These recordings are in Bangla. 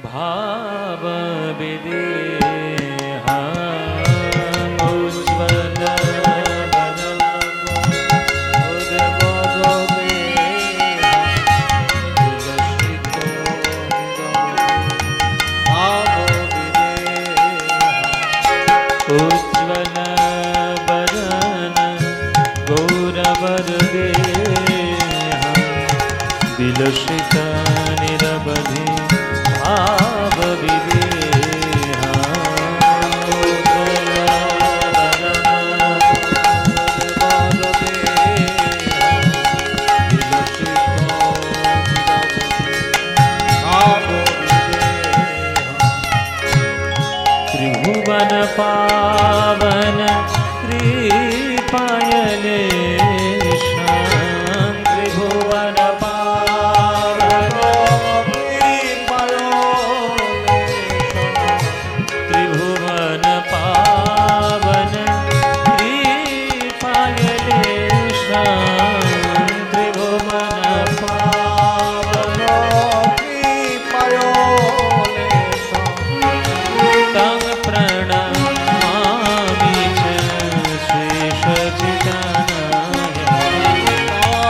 भाव विदेहा उज्ज्वल बदन उज्ज्वल बदन गौरवर देहा विलसित निरवधि भाव विदेहा त्रिभुवन पावन कृपायलेशा त्रिभुवन पावन त्रिभुवन पावन कृपायलेशा त्रिभुवन पावन कृपायलेशा तं प्रणमामि च श्रीशचितनाय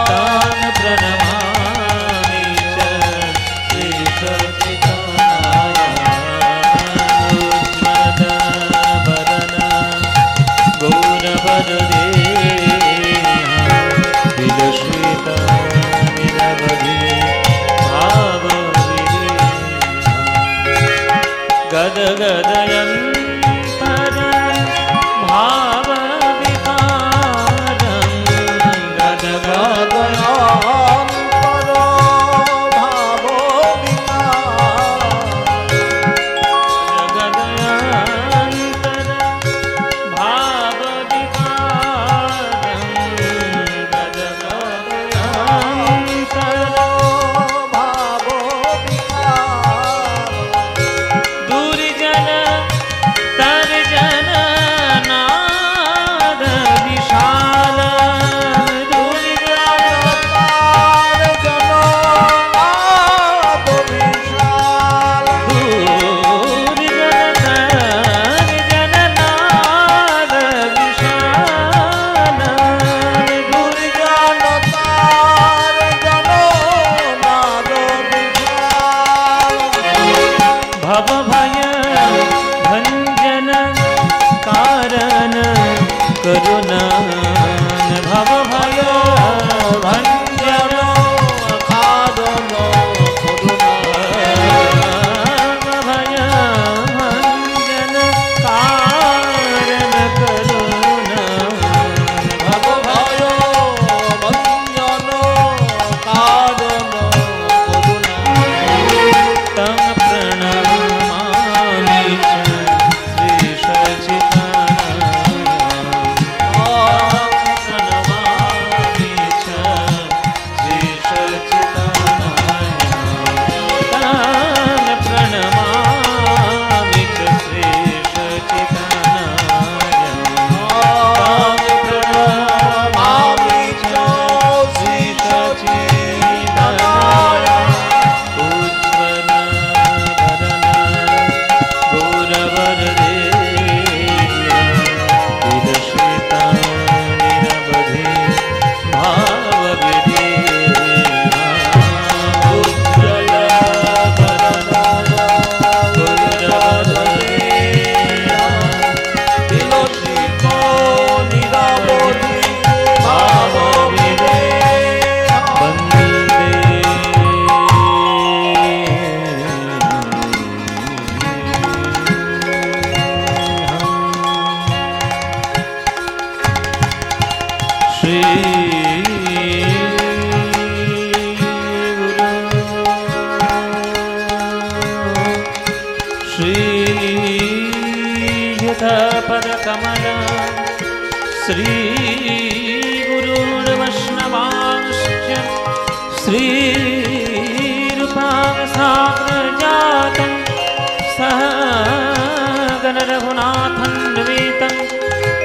तं प्रणमामि च श्रीशचितनाय उज्ज्वल वदन गौरवरदेहा विलसित निरवधि भाव गदगदयन्तर भाव विकारं गदगदयन्तर भाव गदगदयन्तर भाव विकारं गदगदयन्तर भाव दुर्जन तर्जन नाद विशाल दुर्जन तर्जन नाद विशाल दुर्जन तर्जन नाद विशाल दुर्जन तर्जन नाद विशाल भव भय भंजन कारण करुणान भव भय भंजन कारण करुणान भय भंजन कारण करुणान भव भय भंजन कारण करुणान तं प्रणमामि च पदकमल श्री गुरुर्वैष्णवांश्च श्री रूपां साग्रजातं सह गण रघुनाथं द्वितं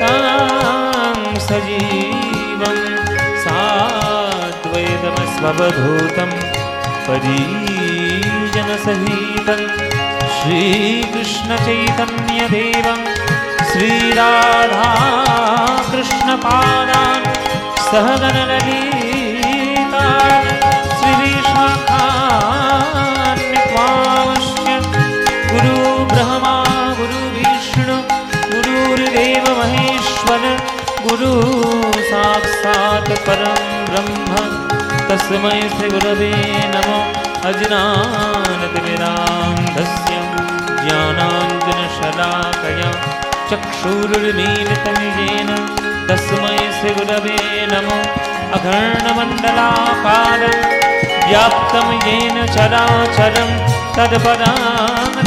तं सजीवं साद्वैतमस्ववधूतं परिजन सहितं श्रीकृष्ण चैतन्य देवं श्रीराधा कृष्ण पादान् सहगण ललिता श्रीविशाखान्वितांश्च गुरु ब्रह्मा गुरु विष्णु गुरुर्देव महेश्वर गुरु साक्षात् परं ब्रह्म तस्मै श्री गुरवे नमः। अज्ञानतिमिरान्धस्य ज्ञानाञ्जनशलाकया चक्षुरुन्मीलितं येन तस्मै श्री गुरवे नमः। अगर्णमण्डलाकारं व्याप्तं येन चराचरं तत्पदं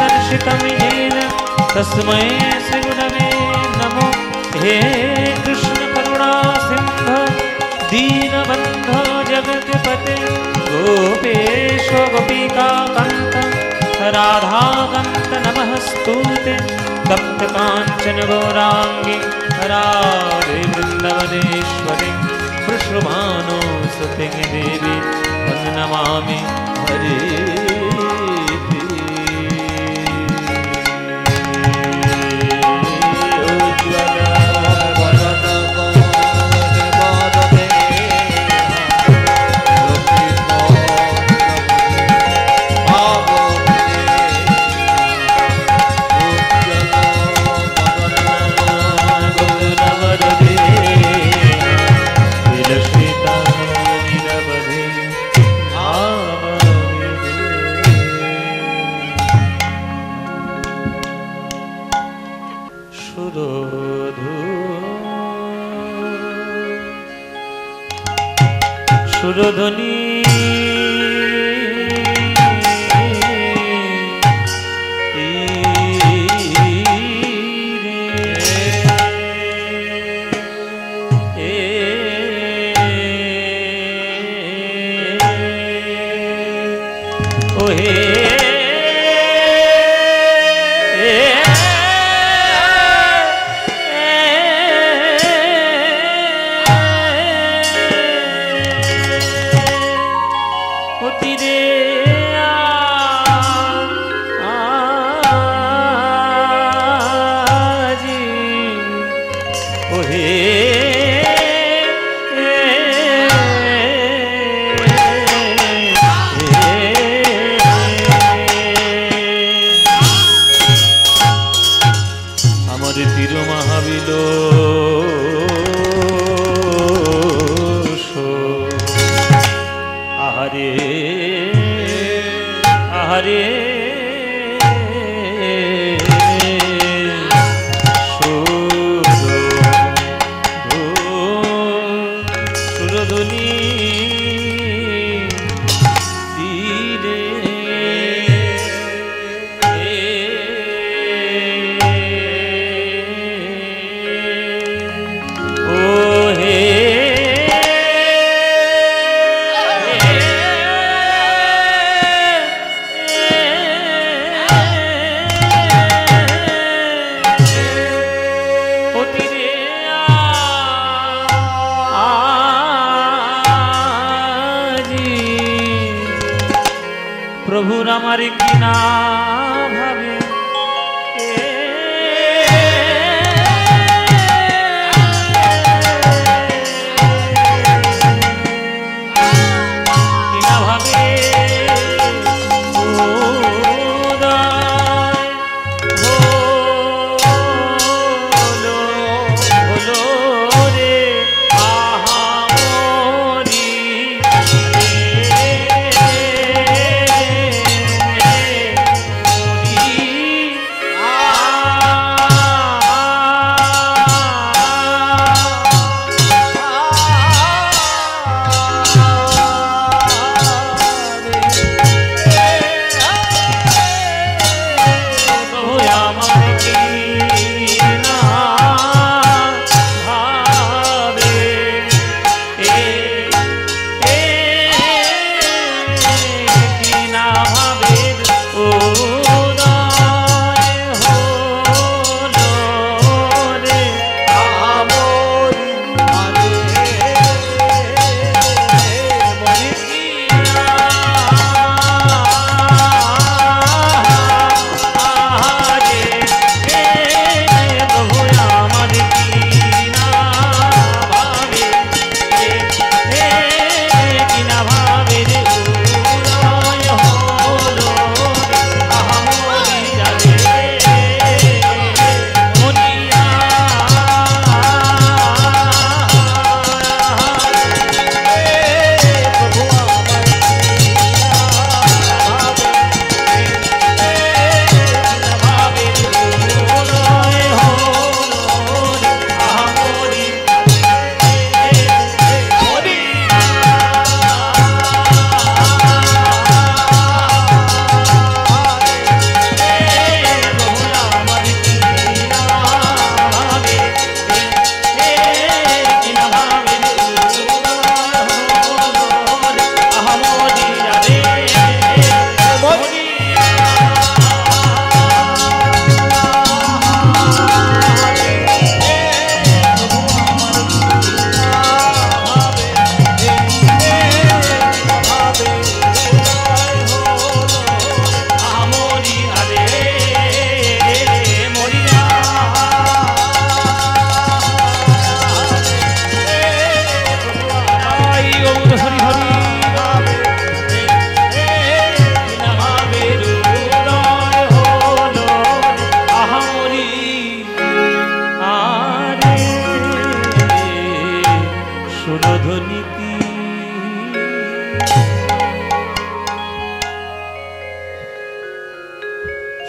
दर्शितं येन तस्मै श्री गुरवे नमः। हे कृष्ण करुणा सिन्धु दीनबन्धो जगत्पते गोपेश गोपिकान्त राधाकान्त नमस्तुते तप्त काञ्चन गौरांगी राधे वृन्दावनेश्वरी वृषभानुसुते देवी नमामि हरे। सुरधुनी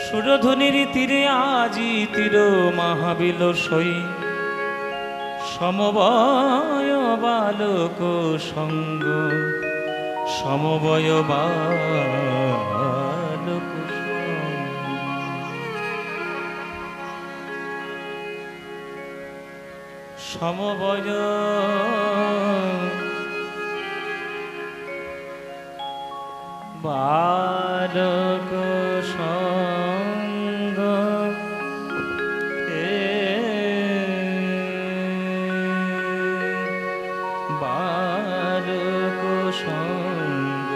সুরধুনির তীরে আজি তীর মহাবিল সই সমবয় বালক সঙ্গ সমবয় বালক সমবয় বালক সঙ্গ বালক সঙ্গ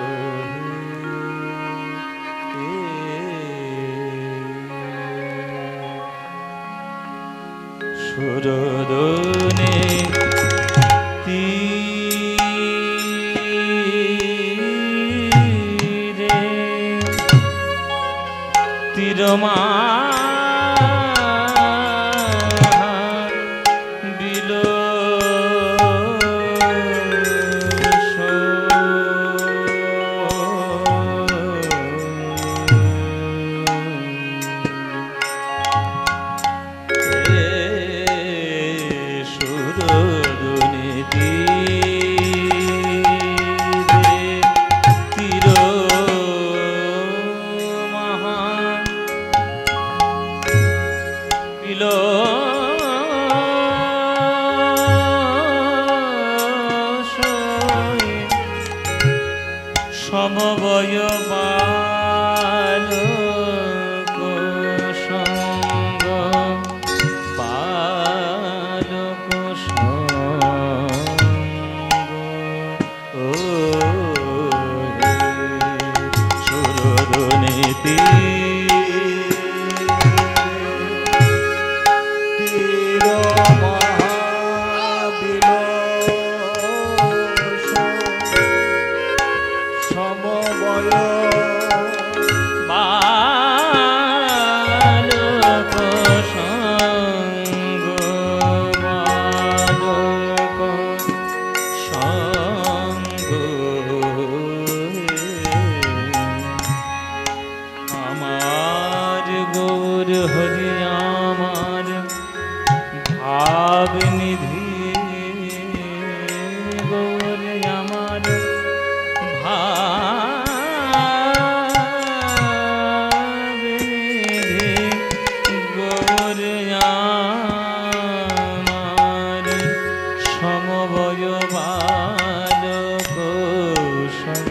সুরদনে তীরমা বিল সুরদুনীতি তীর মহা বিল সমবয় বালক সঙ্গ বালক সঙ্গ ও সুরদুনীতি হরি আমার ভাব নিধি গৌর আমার ভাব নিধি গৌর আমার সমবয় বালক সঙ্গ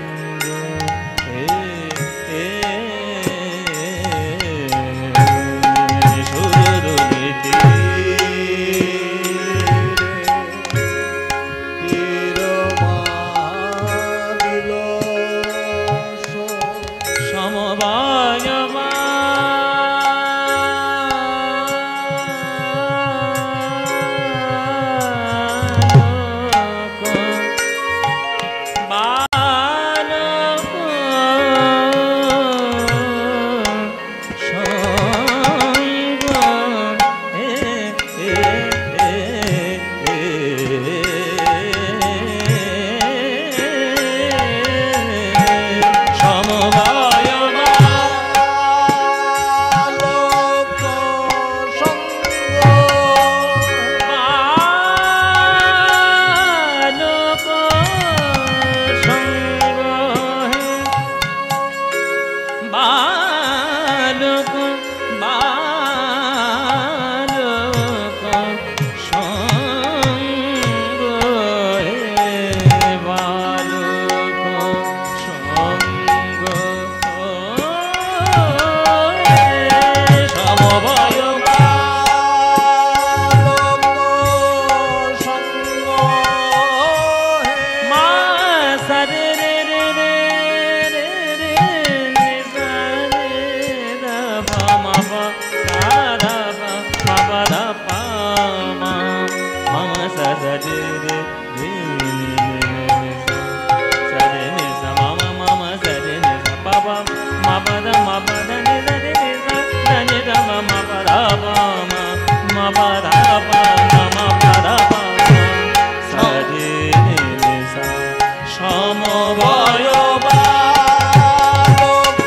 সমবয় বালক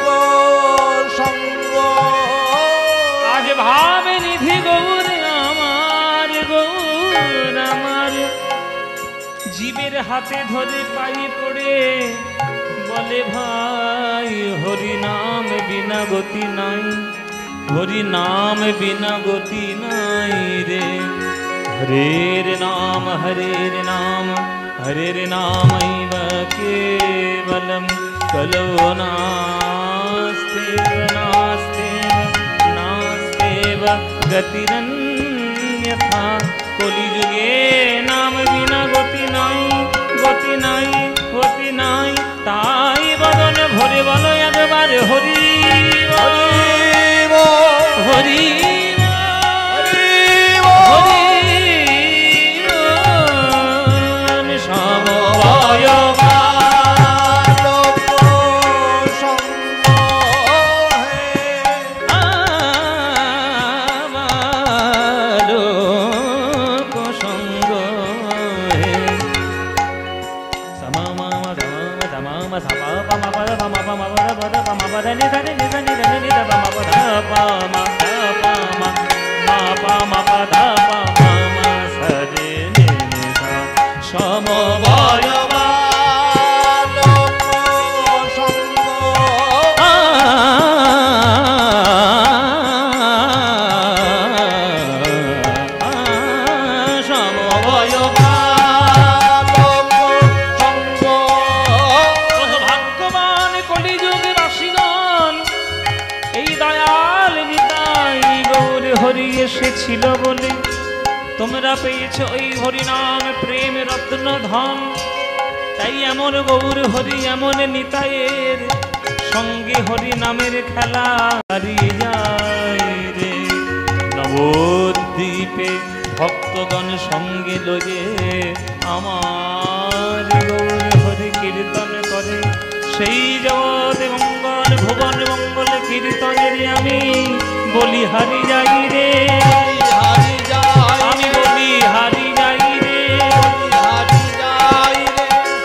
সঙ্গ শিবের হাতে ধরে পায়ে পড়ে বলে ভাই হরি নাম বিনা গতি নাই, হরি নাম বিনা গতি নাই রে। হরের নাম হরের নাম হরের নামৈব কেবলম কলো নাস্তেব নাস্তেব নাস্তেব গতিরন্যথা। কলিযুগে নাম বিনা গতি নাই, গতি নাই, গতি নাই। তাই বদন ভরে বলো একবার হরি হরি এসেছিল বলে তোমরা পেয়েছ ওই হরিনাম প্রেম রত্ন ধন। তাই এমন গৌর হরি এমন নিতাইয়ের সঙ্গে হরি নামের খেলা হারিয়ে যায় রে। নবদ্বীপে ভক্তগণ সঙ্গে লয়ে আমার গৌর হরি কীর্তন করে। সেই জগৎ মঙ্গল ভুবন মঙ্গল কীর্তনের আমি বলি হারি যাই রে, আমি বলি হারি যাই রে,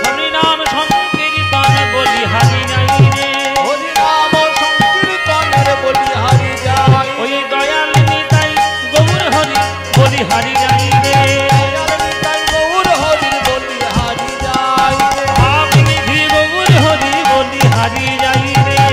হরি নাম সংকীর্তন বলি হারি যাই রে, হরি নাম সংকীর্তনের বলি হারি যাই। ওই দয়াল নিতাই গৌর হরি বলি হারি যাই রে, গৌর হরি বলি হারি যাই। ভাব নিধি গৌর হরি বলি হারি যাই রে,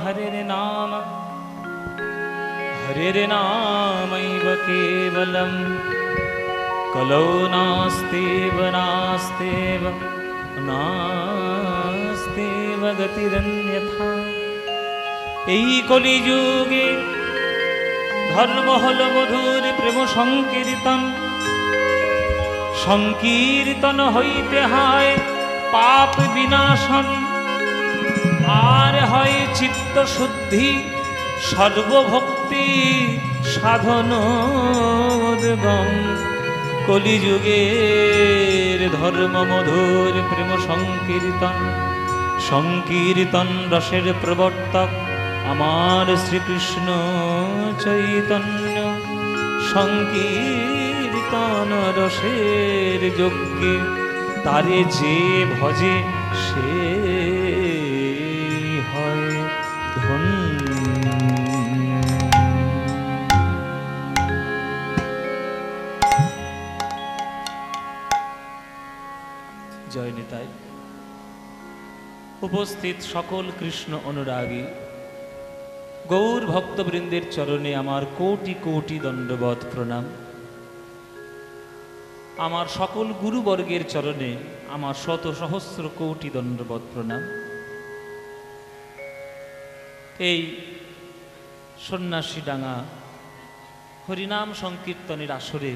हरेर नाम हरेर नामैव केवलम कलौ नास्तेव नास्तेव नास्तेव गतिरन्यथा। এই কলিযুগে ধর্ম হল মধুর প্রেম সংকীর্তন, সংকীর্তন হইতে হয় পাপ বিনাশন, আর হয় চিত্ত শুদ্ধি সর্বভক্তি সাধন উদ্গম। কলিযুগের ধর্ম মধুর প্রেম সংকীর্তন, সংকীর্তন রসের প্রবর্তক আমার শ্রীকৃষ্ণ চৈতন্য। সংকীর্তন রসের যজ্ঞে তারে যে ভজে সে হয় ধন্য। জয় নিতাই। উপস্থিত সকল কৃষ্ণ অনুরাগী গৌর ভক্তবৃন্দের চরণে আমার কোটি কোটি দণ্ডবৎ প্রণাম। আমার সকল গুরুবর্গের চরণে আমার শত সহস্র কোটি দণ্ডবৎ প্রণাম। এই সন্ন্যাসীডাঙ্গা হরিনাম সংকীর্তনের আসরে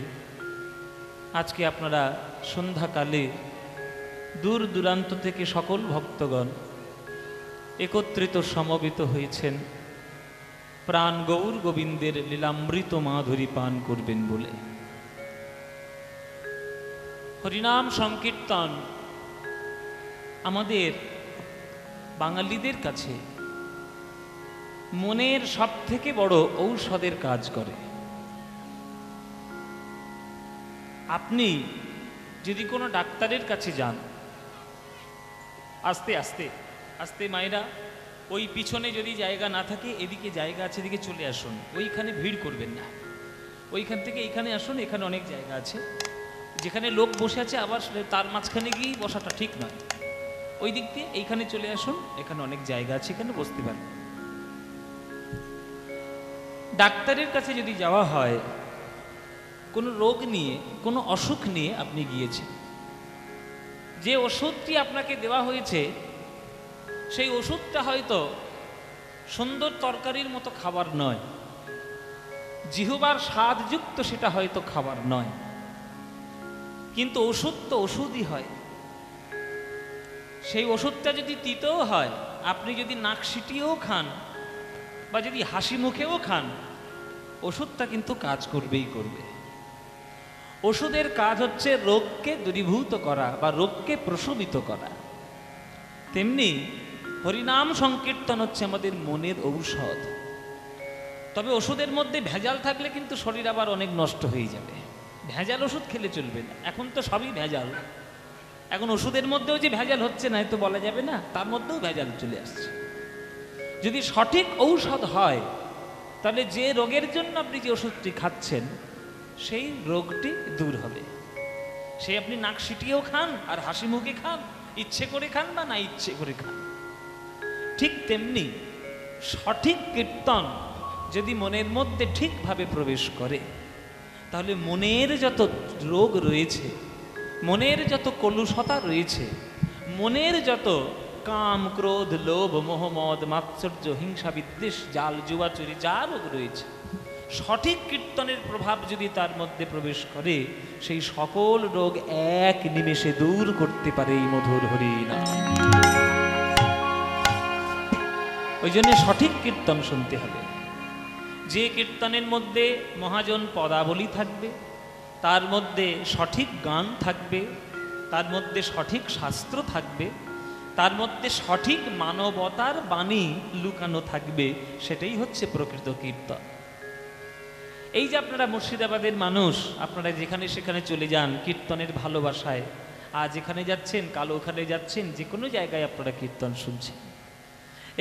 আজকে আপনারা সন্ধ্যাকালে দূর দূরান্ত থেকে সকল ভক্তগণ একত্রিত সমবেত হয়েছেন প্রাণ গৌর গোবিন্দের লীলামৃত মাধুরী পান করবেন বলে। হরিনাম সংকীর্তন আমাদের বাঙালিদের কাছে মনের সব থেকে বড় ঔষধের কাজ করে। আপনি যদি কোনো ডাক্তারের কাছে যান, আস্তে আস্তে আস্তে মায়েরা, ওই পিছনে যদি জায়গা না থাকে এদিকে জায়গা আছে, এদিকে চলে আসুন, ওইখানে ভিড় করবেন না, ওইখান থেকে এইখানে আসুন, এখানে অনেক জায়গা আছে, যেখানে লোক বসে আছে আবার তার মাঝখানে গিয়ে বসাটা ঠিক নয়, ওই দিক দিয়ে এইখানে চলে আসুন, এখানে অনেক জায়গা আছে, এখানে বসতে পারেন। ডাক্তারের কাছে যদি যাওয়া হয়, কোনো রোগ নিয়ে, কোনো অসুখ নিয়ে আপনি গিয়েছেন, যে ওষুধটি আপনাকে দেওয়া হয়েছে সেই ওষুধটা হয়তো সুন্দর তরকারির মতো খাবার নয়, জিহ্বার স্বাদযুক্ত সেটা হয়তো খাবার নয়, কিন্তু ওষুধ তো ওষুধই হয়। সেই ওষুধটা যদি তিতও হয়, আপনি যদি নাক সিটিয়েও খান বা যদি হাসি মুখেও খান, ওষুধটা কিন্তু কাজ করবেই করবে। ওষুধের কাজ হচ্ছে রোগকে দূরীভূত করা বা রোগকে প্রশমিত করা। তেমনি হরিনাম সংকীর্তন হচ্ছে আমাদের মনের ঔষধ। তবে ওষুধের মধ্যে ভেজাল থাকলে কিন্তু শরীর আবার অনেক নষ্ট হয়ে যাবে। ভেজাল ওষুধ খেলে চলবে না, এখন তো সবই ভেজাল। এখন ওষুধের মধ্যেও যে ভেজাল হচ্ছে না তো বলা যাবে না, তার মধ্যেও ভেজাল চলে আসছে। যদি সঠিক ঔষধ হয় তাহলে যে রোগের জন্য আপনি যে ওষুধটি খাচ্ছেন সেই রোগটি দূর হবে। সে আপনি নাক সিটিয়েও খান আর হাসি মুখে খান, ইচ্ছে করে খান বা না ইচ্ছে করে খান। ঠিক তেমনি সঠিক কীর্তন যদি মনের মধ্যে ঠিকভাবে প্রবেশ করে, তাহলে মনের যত রোগ রয়েছে, মনের যত কলুষতা রয়েছে, মনের যত কাম ক্রোধ লোভ মোহ মদ মাৎসর্য হিংসা বিদ্বেষ জাল জুয়াচুরি যা রোগ রয়েছে, সঠিক কীর্তনের প্রভাব যদি তার মধ্যে প্রবেশ করে, সেই সকল রোগ এক নিমেষে দূর করতে পারে এই মধুর হরিনাম। ওই জন্য সঠিক কীর্তন শুনতে হবে। যে কীর্তনের মধ্যে মহাজন পদাবলী থাকবে, তার মধ্যে সঠিক গান থাকবে, তার মধ্যে সঠিক শাস্ত্র থাকবে, তার মধ্যে সঠিক মানবতার বাণী লুকানো থাকবে, সেটাই হচ্ছে প্রকৃত কীর্তন। এই যে আপনারা মুর্শিদাবাদের মানুষ, আপনারা যেখানে সেখানে চলে যান কীর্তনের ভালোবাসায়, আজ এখানে যাচ্ছেন কাল ওখানে যাচ্ছেন, যে কোনো জায়গায় আপনারা কীর্তন শুনছেন।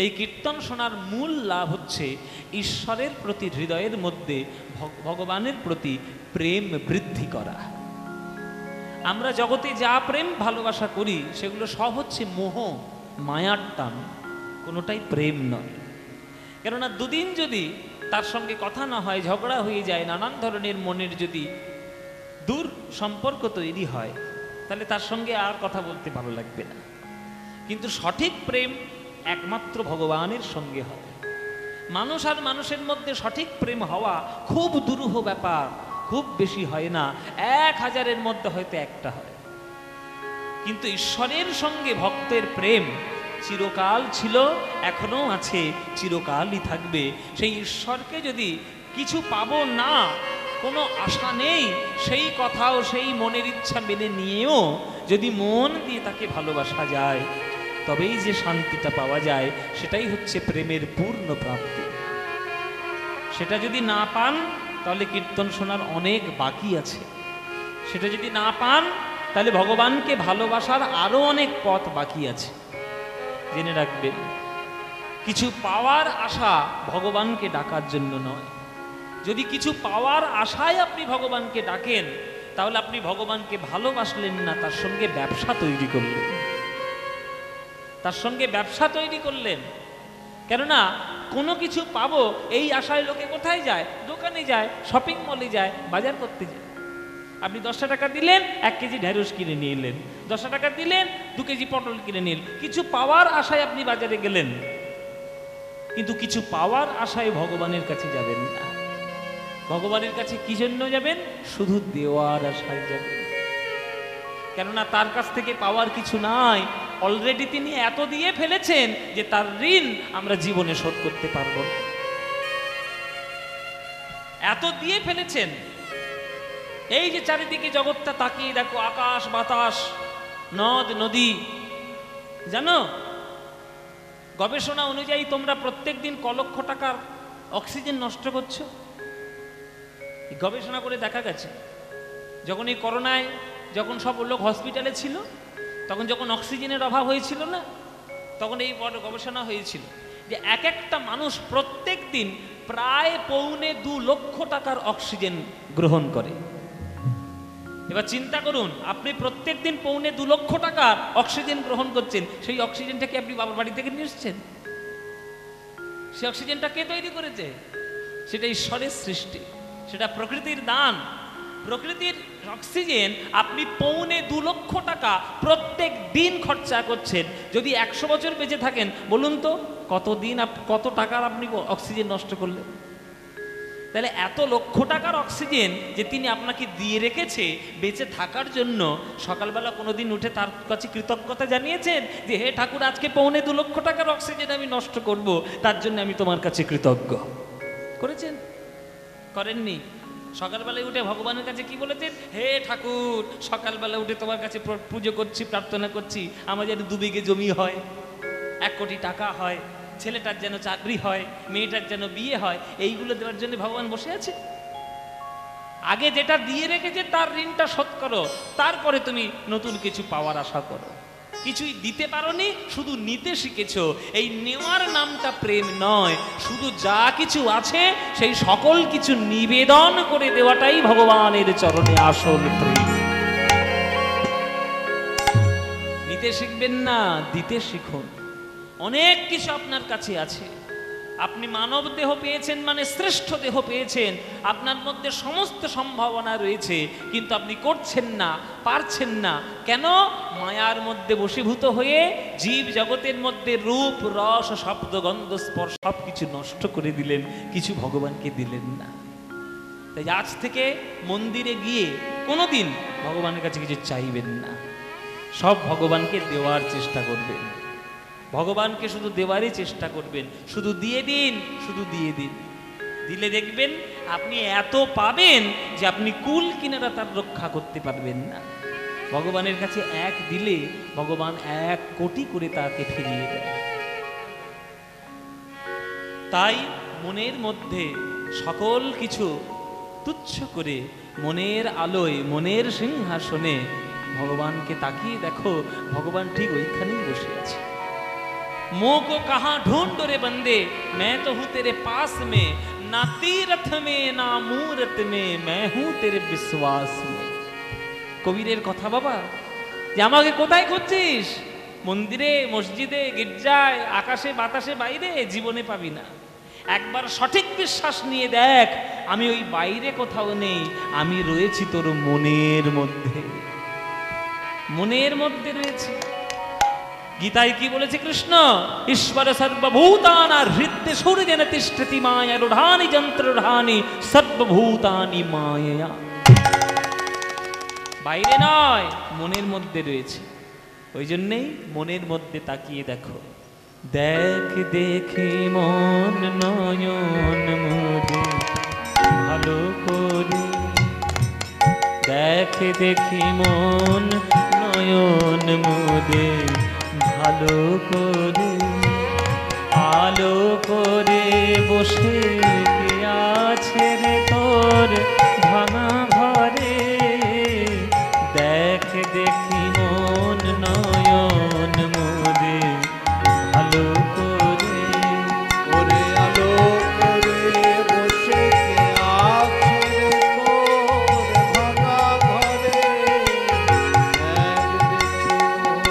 এই কীর্তন শোনার মূল লাভ হচ্ছে ঈশ্বরের প্রতি হৃদয়ের মধ্যে ভগবানের প্রতি প্রেম বৃদ্ধি করা। আমরা জগতে যা প্রেম ভালোবাসা করি সেগুলো সব হচ্ছে মোহ মায়ার টান, কোনোটাই প্রেম নয়। কেননা দুদিন যদি তার সঙ্গে কথা না হয়, ঝগড়া হয়ে যায়, নানান ধরনের মনের যদি দূর সম্পর্ক তৈরি হয়, তাহলে তার সঙ্গে আর কথা বলতে ভালো লাগবে না। কিন্তু সঠিক প্রেম একমাত্র ভগবানের সঙ্গে হয়। মানুষ আর মানুষের মধ্যে সঠিক প্রেম হওয়া খুব দুরূহ ব্যাপার, খুব বেশি হয় না, 1000-এর মধ্যে হয়তো একটা হয়। কিন্তু ঈশ্বরের সঙ্গে ভক্তের প্রেম চিরকাল ছিল, এখনো আছে, চিরকালই থাকবে। সেই ঈশ্বরকে যদি কিছু পাবো না, কোনো আশা নেই, সেই কথাও সেই মনের ইচ্ছা মেনে নিয়েও যদি মন দিয়ে তাকে ভালোবাসা যায়, তবেই যে শান্তিটা পাওয়া যায়, সেটাই হচ্ছে প্রেমের পূর্ণ প্রাপ্তি। সেটা যদি না পান, তাহলে কীর্তন শোনার অনেক বাকি আছে। সেটা যদি না পান, তাহলে ভগবানকে ভালোবাসার আরো অনেক পথ বাকি আছে। জেনে রাখবেন, কিছু পাওয়ার আশা ভগবানকে ডাকার জন্য নয়। যদি কিছু পাওয়ার আশায় আপনি ভগবানকে ডাকেন, তাহলে আপনি ভগবানকে ভালোবাসলেন না, তার সঙ্গে ব্যবসা তৈরি করলেন। তার সঙ্গে ব্যবসা তৈরি করলেন। কেননা কোনো কিছু পাবো এই আশায় লোকে কোথায় যায়? দোকানে যায়, শপিং মলে যায়, বাজার করতে যায়। আপনি 10 টাকা দিলেন, 1 কেজি ঢেঁড়স কিনে নিয়ে এলেন। 10 টাকা দিলেন, 2 কেজি পটল কিনে নিলেন। কিছু পাওয়ার আশায় আপনি বাজারে গেলেন, কিন্তু কিছু পাওয়ার আশায় ভগবানের কাছে যাবেন না। ভগবানের কাছে কি জন্য যাবেন? শুধু দেওয়ার আশায় যাবেন। কেননা তার কাছ থেকে পাওয়ার কিছু নাই। অলরেডি তিনি এত দিয়ে ফেলেছেন যে তার ঋণ আমরা জীবনে শোধ করতে পারবো না। এত দিয়ে ফেলেছেন। এই যে চারিদিকে জগৎটা তাকিয়ে দেখো, আকাশ বাতাস, নদ নদী, জানো গবেষণা অনুযায়ী তোমরা প্রত্যেক দিন ক লক্ষ টাকার অক্সিজেন নষ্ট করছো। গবেষণা করে দেখা গেছে, যখন এই করোনায় যখন সব লোক হসপিটালে ছিল, তখন যখন অক্সিজেনের অভাব হয়েছিল না, তখন এই বড় গবেষণা হয়েছিল যে একটা মানুষ প্রত্যেক দিন প্রায় 1.25 লক্ষ টাকার অক্সিজেন গ্রহণ করে। এবার চিন্তা করুন, আপনি প্রত্যেক দিন 1.25 লক্ষ টাকার অক্সিজেন গ্রহণ করছেন, সেই অক্সিজেনটা কি আপনি বাবার বাড়ি থেকে নিয়ে এসেছেন? সেই অক্সিজেনটা কে তৈরি করেছে? সেটা ঈশ্বরের সৃষ্টি, সেটা প্রকৃতির দান। প্রকৃতির অক্সিজেন আপনি 1.25 লক্ষ টাকা প্রত্যেক দিন খরচা করছেন। যদি 100 বছর বেঁচে থাকেন, বলুন তো কতদিন কত টাকার আপনি অক্সিজেন নষ্ট করলেন? তাহলে এত লক্ষ টাকার অক্সিজেন যে তিনি আপনাকে দিয়ে রেখেছে বেঁচে থাকার জন্য, সকালবেলা কোনোদিন উঠে তার কাছে কৃতজ্ঞতা জানিয়েছেন যে হে ঠাকুর, আজকে 1.25 লক্ষ টাকার অক্সিজেন আমি নষ্ট করব, তার জন্য আমি তোমার কাছে কৃতজ্ঞ? করেছেন? করেননি। সকালবেলায় উঠে ভগবানের কাছে কি বলেছেন? হে ঠাকুর, সকালবেলা উঠে তোমার কাছে পুজো করছি, প্রার্থনা করছি, আমার যেন 2 বিঘে জমি হয়, 1 কোটি টাকা হয়, ছেলেটার যেন চাকরি হয়, মেয়েটার যেন বিয়ে হয়, এইগুলো দেওয়ার জন্য ভগবান বসে আছে? আগে যেটা দিয়ে রেখেছে তার ঋণটা শোধ করো, তারপরে তুমি নতুন কিছু পাওয়ার আশা করো। কিছুই দিতে পারোনি, শুধু নিতে শিখেছো। এই নেওয়ার নামটা প্রেম নয়। শুধু যা কিছু আছে সেই সকল কিছু নিবেদন করে দেওয়াটাই ভগবানের চরণে আসল প্রেম। নিতে শিখবেন না, দিতে শিখুন। অনেক কিছু আপনার কাছে আছে। আপনি মানব দেহ পেয়েছেন মানে শ্রেষ্ঠ দেহ পেয়েছেন, আপনার মধ্যে সমস্ত সম্ভাবনা রয়েছে, কিন্তু আপনি করছেন না, পারছেন না। কেন? মায়ার মধ্যে বশীভূত হয়ে জীব জগতের মধ্যে রূপ রস শব্দ গন্ধ স্পর্শ সব কিছু নষ্ট করে দিলেন, কিছু ভগবানকে দিলেন না। তাই আজ থেকে মন্দিরে গিয়ে কোনোদিন ভগবানের কাছে কিছু চাইবেন না, সব ভগবানকে দেওয়ার চেষ্টা করবেন। ভগবানকে শুধু দেওয়ারই চেষ্টা করবেন। শুধু দিয়ে দিন, শুধু দিয়ে দিন। দিলে দেখবেন আপনি এত পাবেন যে আপনি কুল কিনারা তার রক্ষা করতে পারবেন না। ভগবানের কাছে 1 দিলে ভগবান 1 কোটি করে তাকে ফিরিয়ে দেয়। তাই মনের মধ্যে সকল কিছু তুচ্ছ করে মনের আলোয়, মনের সিংহাসনে ভগবানকে তাকিয়ে দেখো, ভগবান ঠিক ওইখানেই বসে আছে। मोह को कहाँ ढूंढ रे बंदे, मैं तो हूं तेरे पास में, ना तीर्थ में ना मूरत में, मैं हूं तेरे विश्वास में। কবিরের কথা বাবা, যে আমাকে কোথায় খুঁজছিস? মন্দিরে, মসজিদে, গির্জায়, আকাশে বাতাসে, বাইরে? জীবনে পাবি না। একবার সঠিক বিশ্বাস নিয়ে দেখ, আমি ওই বাইরে কোথাও নেই, আমি রয়েছি তোর মনের মধ্যে। মনের মধ্যে রয়েছে। গীতায় কি বলেছে কৃষ্ণ? ঈশ্বর সর্বভূতানা হৃদয়ে সূর্যেন তিষ্ঠতি মায়া রূঢ়ানি যন্ত্ররূঢ়ানি সর্বভূতানি মায়া। বাইরে নয়, মনের মধ্যে রয়েছে। ওই জন্যেই মনের মধ্যে তাকিয়ে দেখো। দেখ দেখে মন নয়ন মুদে ভালো করে দেখ দেখি মন নয়ন মুদে ভালো করে, আলো করে বসে কে আছে রে তোর ভাঙা ঘরে। দেখ দেখি মন নয়ন মুদে ভালো করে, ওরে আলো করে বসে কে আছে রে তোর ভাঙা ঘরে। দেখ দেখি মোর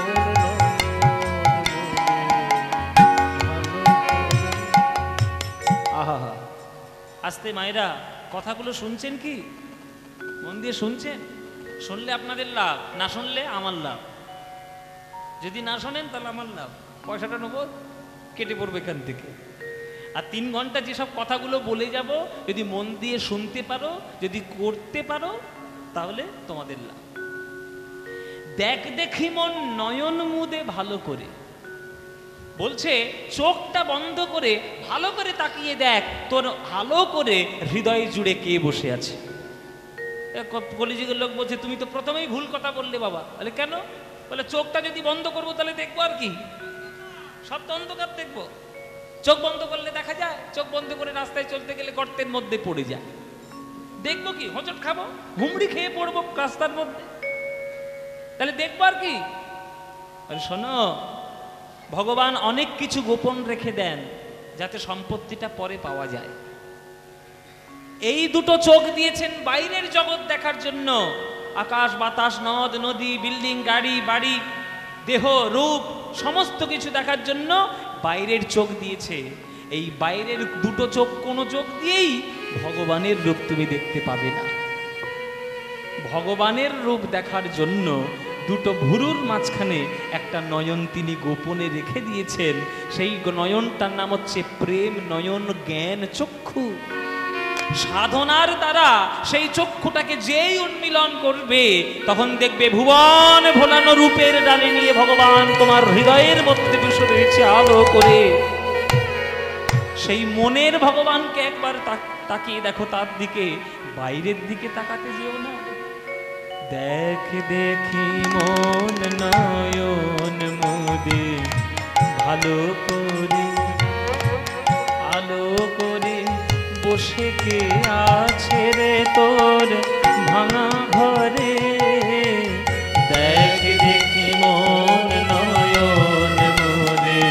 আহা। আস্তে মায়েরা, কথাগুলো শুনছেন কি? মন দিয়ে শুনছেন? শুনলে আপনাদের লাভ, না শুনলে আমার লাভ। যদি না শোনেন তাহলে আমার লাভ, পয়সাটা নেবো, কেটে পড়বে এখান থেকে। আর 3 ঘন্টা যেসব কথাগুলো বলে যাব, যদি মন দিয়ে শুনতে পারো, যদি করতে পারো, তাহলে তোমাদের লাভ। দেখ দেখি মন নয়ন মুদে ভালো করে, বলছে চোখটা বন্ধ করে ভালো করে তাকিয়ে দেখ তোর ভালো করে হৃদয় জুড়ে কে বসে আছে। কলিযুগের লোক বলছে তুমি তো প্রথমেই ভুল কথা বললে বাবা। বলে কেন? বলে চোখটা যদি বন্ধ করবো তাহলে দেখবো আর কি? সব তো অন্ধকার দেখবো। চোখ বন্ধ করলে দেখা যায়? চোখ বন্ধ করে রাস্তায় চলতে গেলে গর্তের মধ্যে পড়ে যায়, দেখবো কি? হোঁচট খাবো, হুমড়ি খেয়ে পড়বো রাস্তার মধ্যে, তাহলে দেখবো আর কি? শোনো, ভগবান অনেক কিছু গোপন রেখে দেন যাতে সম্পত্তিটা পরে পাওয়া যায়। এই দুটো চোখ দিয়েছেন বাইরের জগৎ দেখার জন্য, আকাশ বাতাস নদ নদী বিল্ডিং গাড়ি বাড়ি দেহ রূপ সমস্ত কিছু দেখার জন্য বাইরের চোখ দিয়েছে। এই বাইরের দুটো চোখ কোনো চোখ দিয়েই ভগবানের রূপ তুমি দেখতে পাবে না। ভগবানের রূপ দেখার জন্য দুটো ভুরুর মাঝখানে একটা নয়ন তিনি গোপনে রেখে দিয়েছেন। সেই নয়নটার নাম হচ্ছে প্রেম নয়ন জ্ঞান চক্ষু। সাধনার দ্বারা সেই চক্ষুটাকে যেই উন্মিলন করবে, তখন দেখবে ভুবন ভোলানো রূপের ডালে নিয়ে ভগবান তোমার হৃদয়ের মধ্যে বসে রয়েছে আলো করে। সেই মনের ভগবানকে একবার তাকিয়ে দেখো তার দিকে, বাইরের দিকে তাকাতে যেও না। দেখ দেখি মন নয়ন মুদে ভালো করে, আলো করে বসে কে আছে রে তোর ভাঙা ঘরে। দেখ দেখি মন নয়ন মুদে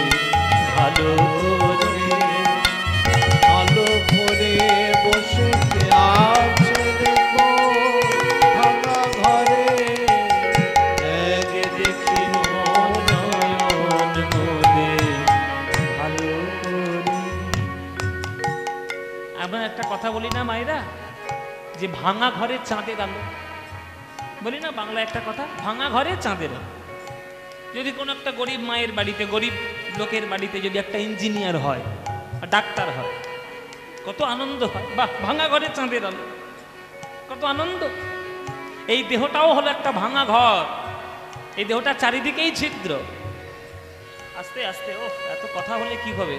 ভালো করে, আলো করে বসে কে আছে রে তোর ভাঙা ঘরে। দেখ দেখি মন নয়ন মুদে ভালো করে। আমরা একটা কথা বলি না মায়েরা, যে ভাঙা ঘরে চাঁদের আলো, বলি না বাংলা একটা কথা, ভাঙা ঘরে চাঁদের আলো। যদি কোনো একটা গরিব মায়ের বাড়িতে, গরিব লোকের বাড়িতে যদি একটা ইঞ্জিনিয়ার হয়, ডাক্তার হয়, কত আনন্দ হয়। বাহ, ভাঙা ঘরে চাঁদের আলো, কত আনন্দ। এই দেহটাও হলো একটা ভাঙা ঘর, এই দেহটা চারিদিকেই ছিদ্র। আস্তে আস্তে, ও এত কথা হলে কি হবে?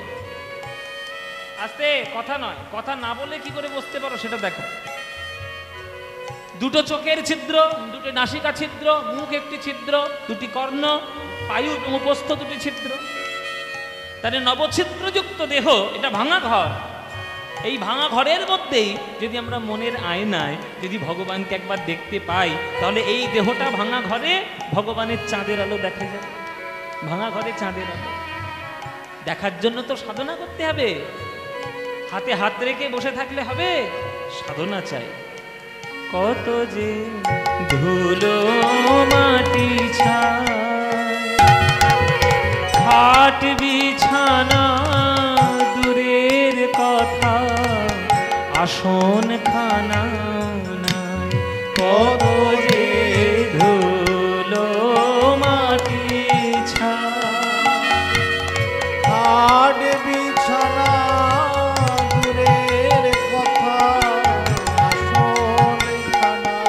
আস্তে, কথা নয়, কথা না বলে কি করে বসতে পারো সেটা দেখো। দুটো চোখের ছিদ্র, দুটো নাসিকা ছিদ্র, মুখ একটি ছিদ্র, দুটি কর্ণ, পায়ু উপস্থ দুটি ছিদ্র, তাহলে নবছিদ্রযুক্ত দেহ, এটা ভাঙা ঘর। এই ভাঙা ঘরের মধ্যেই যদি আমরা মনের আয়নায় যদি ভগবানকে একবার দেখতে পাই, তাহলে এই দেহটা ভাঙা ঘরে ভগবানের চাঁদের আলো দেখা যায়। ভাঙা ঘরে চাঁদের আলো দেখার জন্য তো সাধনা করতে হবে। হাতে হাত রেখে বসে থাকলে হবে? সাধনা চাই। কত যে ধুলো মাটি ছায়, খাট বিছানা দূরের কথা, আসন খানা নাই। কত যে ধুলো মাটি ছায়, খাট বিছানা দূরের কথা, আসন খানা।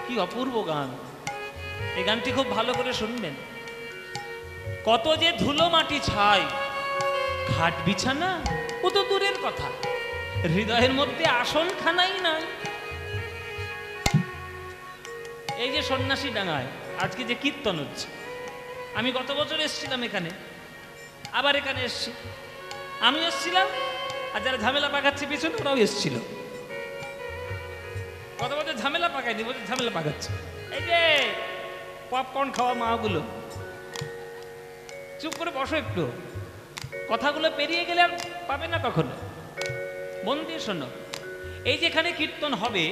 কি অপূর্ব গান! এই গানটি খুব ভালো করে শুনবেন। কত যে ধুলো মাটি ছাই, খাট বিছানা ও তো দূরের কথা, হৃদয়ের মধ্যে আসন খানাই নাই। এই যে সন্ন্যাসী ডাঙায় আজকে যে কীর্তন হচ্ছে, আমি গত বছর এসেছিলাম এখানে, আবার এখানে এসছি, আমি এসেছিলাম আর যারা ঝামেলা পাকাচ্ছে পিছনে ওরাও এসেছিল। গত বছর ঝামেলা পাকায়নি, বছর ঝামেলা পাকাচ্ছে। এই যে পপকর্ন খাওয়া মাগুলো, চুপ করে বসো একটু, কথাগুলো পেরিয়ে গেলে আর পাবে না কখনো। মন দিয়ে শোনো, এই যেখানে কীর্তন হবে,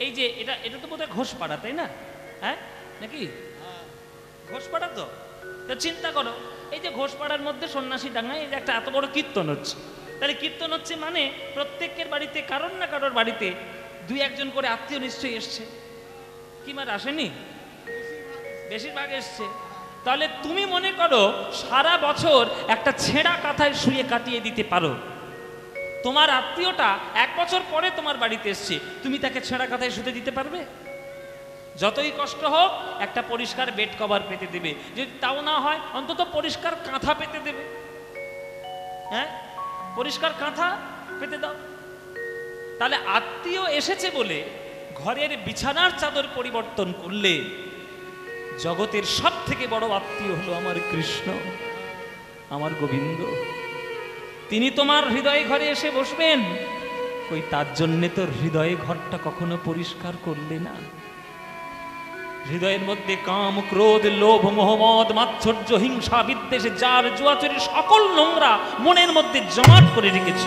এই যে এটা তো বোধহয় ঘোষপাড়া, তাই না? হ্যাঁ নাকি ঘোষপাড়া? তো চিন্তা করো, এই যে ঘোষপাড়ার মধ্যে সন্ন্যাসী ডাঙ্গায় এই যে একটা এত বড় কীর্তন হচ্ছে, তাহলে কীর্তন হচ্ছে মানে প্রত্যেকের বাড়িতে কারোর না কারোর বাড়িতে দুই একজন করে আত্মীয় নিশ্চয়ই এসছে, কি মার আসেনি? বেশিরভাগ এসছে। তাহলে তুমি মনে করো সারা বছর একটা ছেঁড়া কাঁথায় শুয়ে কাটিয়ে দিতে পারো, তোমার আত্মীয়টা এক বছর পরে তোমার বাড়িতে এসছে, তুমি তাকে ছেঁড়া কাঁথায় শুতে দিতে পারবে? যতই কষ্ট হোক একটা পরিষ্কার বেড কভার পেতে দেবে, যদি তাও না হয় অন্তত পরিষ্কার কাঁথা পেতে দেবে। হ্যাঁ, পরিষ্কার কাঁথা পেতে দাও। তাহলে আত্মীয় এসেছে বলে ঘরের বিছানার চাদর পরিবর্তন করলে জগতের সব থেকে বড় আত্মীয় হলো আমার কৃষ্ণ, আমার গোবিন্দ। তিনি তোমার হৃদয় ঘরে এসে বসবেন, ওই তার জন্যে তোর হৃদয়ে ঘরটা কখনো পরিষ্কার করলে না। হৃদয়ের মধ্যে কাম, ক্রোধ, লোভ, মোহমদ, মাৎসর্য, হিংসা, বিদ্বেষ, জার, জুয়াচুরি সকল নোংরা মনের মধ্যে জমাট করে রেখেছ।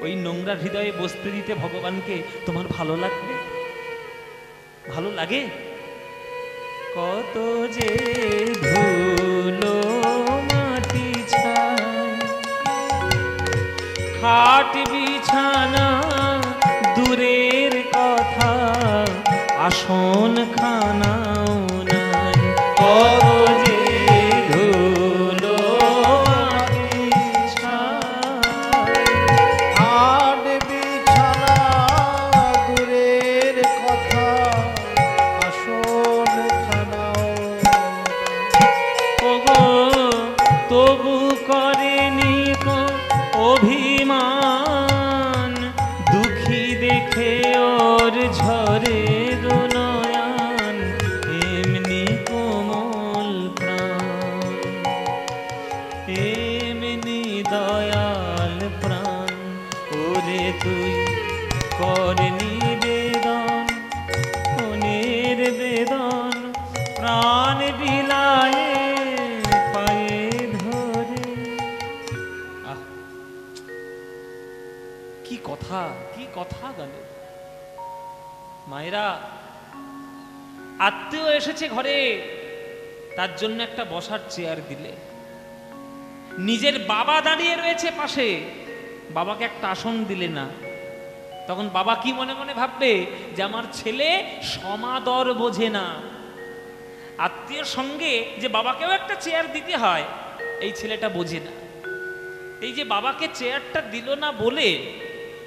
ওই নোংরা হৃদয়ে বসতে দিতে ভগবানকে তোমার ভালো লাগবে? ভালো লাগে? কত যে ধুলো মাটি ছাই, খাট বিছানা দূরের কথা, আসন খানাও নাই। কত যে ধুলো মাটি ছাই, খাট বিছানা দূরের কথা, আসন খানাও। ওগো তবু করেনি কো অভিমান, দুঃখী দেখে ওর ঝরে নয়ন, এমনি কোমল প্রাণ, এমনি দয়াল প্রাণ। ওরে তুই কর নিবেদন, মনের বেদন, প্রাণ বিলায়ে পায়ে ধরে। আহ, কি কথা, কি কথা গেল। মায়েরা, আত্মীয় এসেছে ঘরে, তার জন্য একটা বসার চেয়ার দিলে। নিজের বাবা দাঁড়িয়ে রয়েছে পাশে, বাবাকে একটা আসন দিলে না। তখন বাবা কি মনে মনে ভাববে যে আমার ছেলে সমাদর বোঝে না। আত্মীয়র সঙ্গে যে বাবাকেও একটা চেয়ার দিতে হয়, এই ছেলেটা বোঝে না। এই যে বাবাকে চেয়ারটা দিল না বলে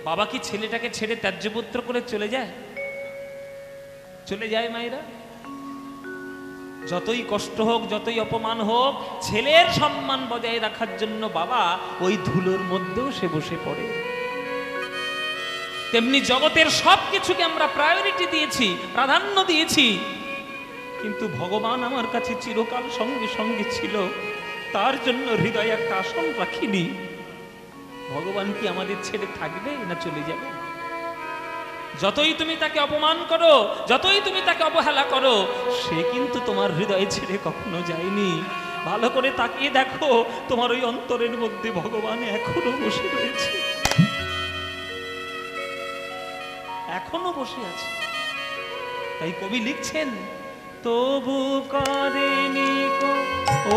বাবা কি ছেলেটাকে ছেড়ে ত্যায্যপুত্র করে চলে যায়? চলে যায় মায়েরা? যতই কষ্ট হোক, যতই অপমান হোক, ছেলের সম্মান বজায় রাখার জন্য বাবা ওই ধুলোর মধ্যেও সে বসে পড়ে। তেমনি জগতের সব কিছুকে আমরা প্রায়োরিটি দিয়েছি, প্রাধান্য দিয়েছি, কিন্তু ভগবান আমার কাছে চিরকাল সঙ্গে সঙ্গে ছিল, তার জন্য হৃদয়ে একটা আসন রাখিনি। ভগবান কি আমাদের ছেড়ে থাকবে না চলে যাবে? যতই তুমি তাকে অপমান করো, যতই তুমি তাকে অবহেলা করো, সে কিন্তু তোমার হৃদয়ে ছেড়ে কখনো যায়নি। ভালো করে তাকিয়ে দেখো, তোমার ওই অন্তরের মধ্যে ভগবান এখনো বসে রয়েছে, এখনো বসে আছে। তাই কবি লিখছেন, তবু করেনি কো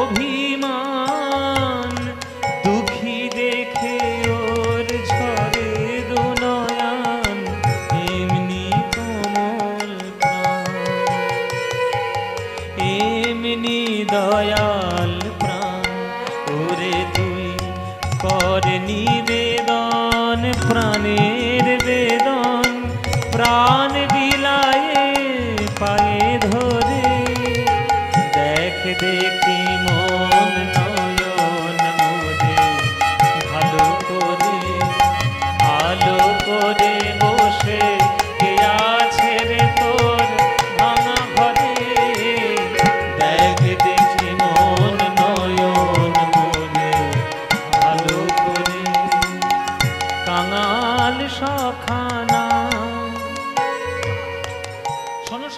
অভিমান, দুঃখী দেখে ওর ঝরে নয়ন, এমনি কোমল প্রাণ, এমনি দয়াল প্রাণ। ওরে তুই কর নিবেদন, প্রাণের বেদন, প্রাণ বিলায়ে পায়ে ধরে। দেখ দেখি মন নয়ন মোরে ভালো করে,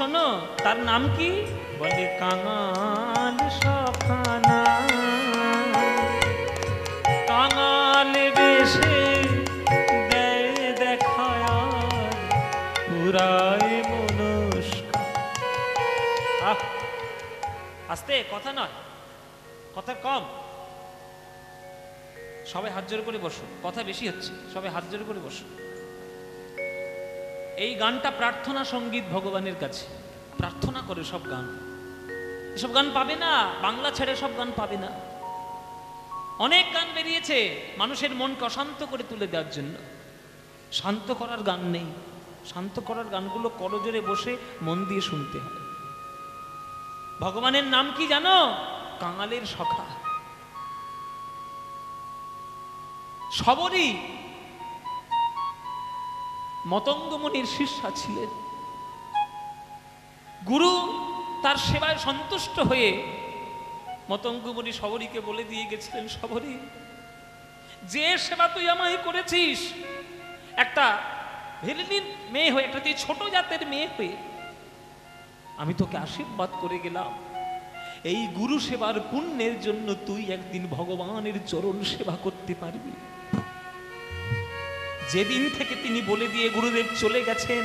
শোনো, তার নাম কি? বলে কাঙাল সখানা, কাঙাল বেশে দেয় দেখায় পুরায় মনস্কার। আস্তে, কথা নয়, কথা কম। সবাই হাত জোর করে বসো, কথা বেশি হচ্ছে, সবাই হাত জোর করে বসো। এই গানটা প্রার্থনা সঙ্গীত ভগবানের কাছে। প্রার্থনা করে সব গান, এসব গান পাবে না, বাংলা ছেড়ে সব গান পাবে না। অনেক গান বেরিয়েছে মানুষের মনকে অশান্ত করে তুলে দেওয়ার জন্য। শান্ত করার গান নেই, শান্ত করার গানগুলো করজোরে বসে মন দিয়ে শুনতে হয়। ভগবানের নাম কি জানো? কাঙালের সখা। সবরই মতঙ্গমণির শিষ্যা ছিলেন। গুরু তার সেবায় সন্তুষ্ট হয়ে মতঙ্গমণি সবরীকে বলে দিয়ে গেছিলেন, সবরী, যে সেবা তুই আমায় করেছিস, একটা ভিলিনীর মেয়ে হয়ে, একটা ছোট জাতের মেয়ে হয়ে আমি তোকে আশীর্বাদ করে গেলাম। এই গুরু সেবার পুণ্যের জন্য তুই একদিন ভগবানের চরণ সেবা করতে পারবি। যেদিন থেকে তিনি বলে দিয়ে গুরুদেব চলে গেছেন,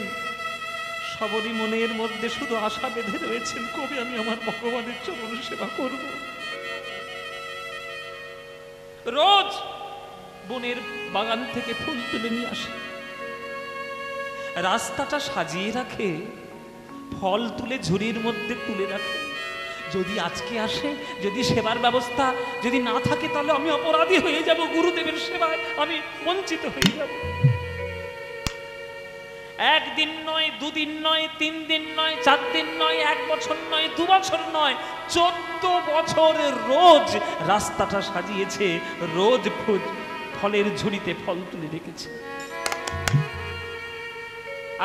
সবরই মনের মধ্যে শুধু আশা বেঁধে রয়েছেন, কবে আমি আমার ভগবানের চরণ সেবা করব। রোজ বনের বাগান থেকে ফুল তুলে নিয়ে আসে, রাস্তাটা সাজিয়ে রাখে, ফল তুলে ঝুড়ির মধ্যে তুলে রাখে। যদি আজকে আসে, যদি সেবার ব্যবস্থা যদি না থাকে, তাহলে আমি অপরাধী হয়ে যাব, গুরুদেবের সেবায় আমি বঞ্চিত হয়ে যাব। একদিন নয়, দুদিন নয়, 3 দিন নয়, 4 দিন নয়, 1 বছর নয়, 2 বছর নয়, 14 বছর রোজ রাস্তাটা সাজিয়েছে, রোজ ফলের ঝুড়িতে ফল তুলে রেখেছে।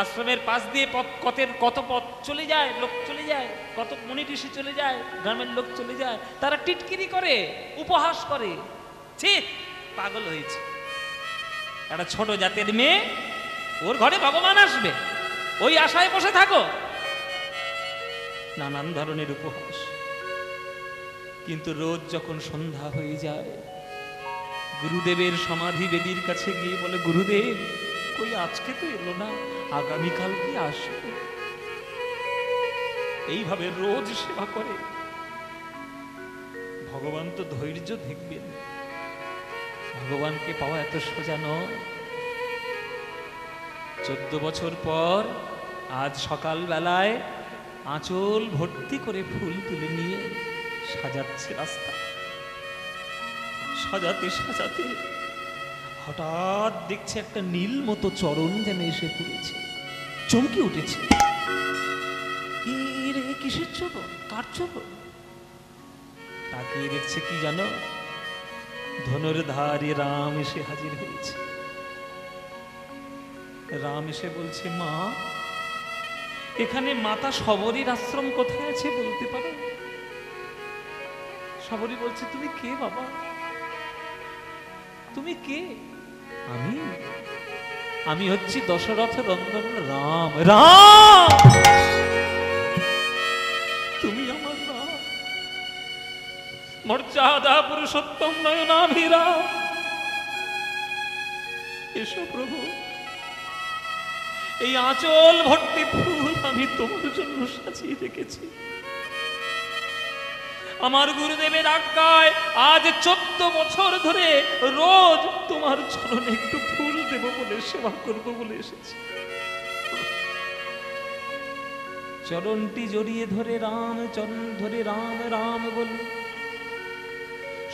আশ্রমের পাশ দিয়ে কত পথ চলে যায়, লোক চলে যায়, কত মুনি ঋষি চলে যায়, গ্রামের লোক চলে যায়, তারা টিটকিরি করে, উপহাস করে, ছি পাগল হয়েছে, একটা ছোট জাতের মেয়ে, ওর ঘরে ভগবান আসবে, ওই আশায় বসে থাকো, নানান ধরনের উপহাস। কিন্তু রোজ যখন সন্ধ্যা হয়ে যায়, গুরুদেবের সমাধি বেদির কাছে গিয়ে বলে, গুরুদেব কই আজকে তো এলো না, আগামীকাল কি আসবে। এইভাবে রোজ সেবা করে। ভগবান তো ধৈর্য দেখবেন, ভগবানকে পাওয়া এত সোজা নয়। 14 বছর পর আজ সকাল বেলায় আঁচল ভর্তি করে ফুল তুলে নিয়ে সাজাচ্ছে রাস্তা। সাজাতে সাজাতে হঠাৎ দেখছে একটা নীল মতো চরণ যেন এসে পড়েছে, চমকে উঠেছে। কিসের চরণ, কার চরণ? তাকিয়ে দেখছে কি জানো, ধনুর্ধারী রাম এসে হাজির হয়েছে। রাম এসে বলছে, মা এখানে মাতা সবরীর আশ্রম কোথায় আছে বলতে পারো? সবরী বলছে, তুমি কে বাবা, তুমি কে? আমি হচ্ছি দশরথ নন্দন রাম। রাম, তুমি আমার রাম, মর্যাদা পুরুষোত্তম নয়নাভিরাম। এসো প্রভু, এই আঁচল ভর্তি ফুল আমি তোমার জন্য সাজিয়ে রেখেছি। আমার গুরুদেবের আজ্ঞায় আজ 14 বছর ধরে রোজ তোমার চরণে একটু ফুল দেব বলে, সেবা করব বলে এসেছি। চরণটি জড়িয়ে ধরে রাম, চরণ ধরে রাম রাম বলে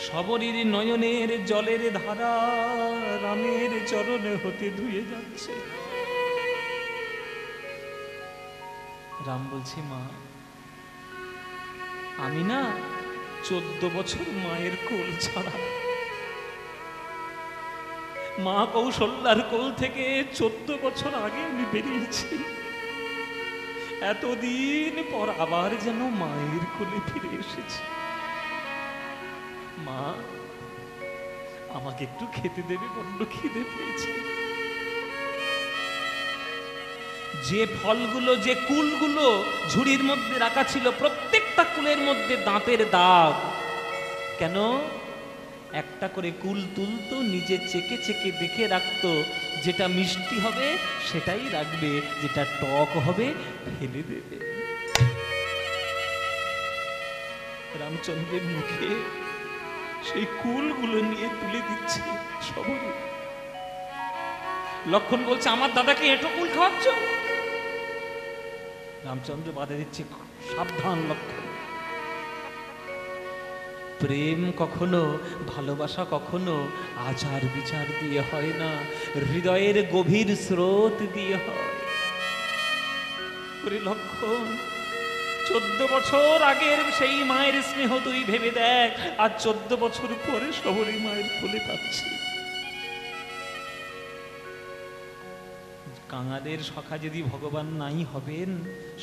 সবরীর নয়নের জলের ধারা রামের চরণে হতে ধুয়ে যাচ্ছে। রাম বলছে, মা আমি না 14 বছর মায়ের কোল ছাড়া, মা কৌশল্যার কোল থেকে 14 বছর আগে আমি বেরিয়েছি। এতদিন পর আবার যেন মায়ের কোলে ফিরে এসেছি। মা আমাকে একটু খেতে দেবে, বড্ড খিদে পেয়েছে। যে ফলগুলো, যে কুলগুলো ঝুড়ির মধ্যে রাখা ছিল, প্রত্যেকটা কুলের মধ্যে দাঁতের দাগ। কেন? একটা করে কুল তুলতো, নিজে চেকে চেকে দেখে রাখতো, যেটা মিষ্টি হবে সেটাই রাখবে, যেটা টক হবে ফেলে দেবে। রামচন্দ্রের মুখে সেই কুলগুলো নিয়ে তুলে দিচ্ছে সবরে। লক্ষণ বলছে, আমার দাদাকে এঁটো কুল খাওয়াচ্ছ? রামচন্দ্র বাধা দিচ্ছে, সাবধান লক্ষণ। প্রেম কখনো, ভালোবাসা কখনো আচার বিচার দিয়ে হয় না, হৃদয়ের গভীর স্রোত দিয়ে হয়। লক্ষণ, 14 বছর আগের সেই মায়ের স্নেহ তুই ভেবে দেখ, আর 14 বছর পরে শহরে মায়ের কোলে পাচ্ছি। কাঙালের সখা যদি ভগবান নাই হবেন,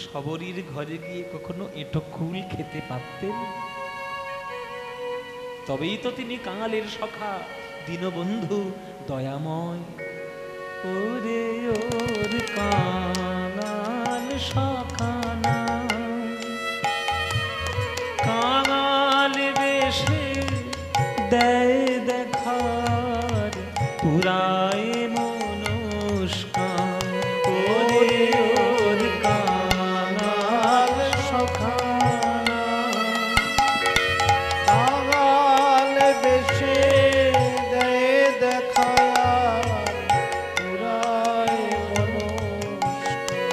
শবরীর ঘরে গিয়ে কখনো এঁটো কুল খেতে পারতেন? তবেই তো তিনি কাঙালের সখা, দীনবন্ধু, দয়াময়। ওরে ওর কাঙাল সখা না, কাঙাল বেশে দেয় দেখার পুরায় মনস্কার। ওরে ওর কাঙাল সখা না, কাঙাল বেশে দেয় দেখার পুরায় মনস্কার।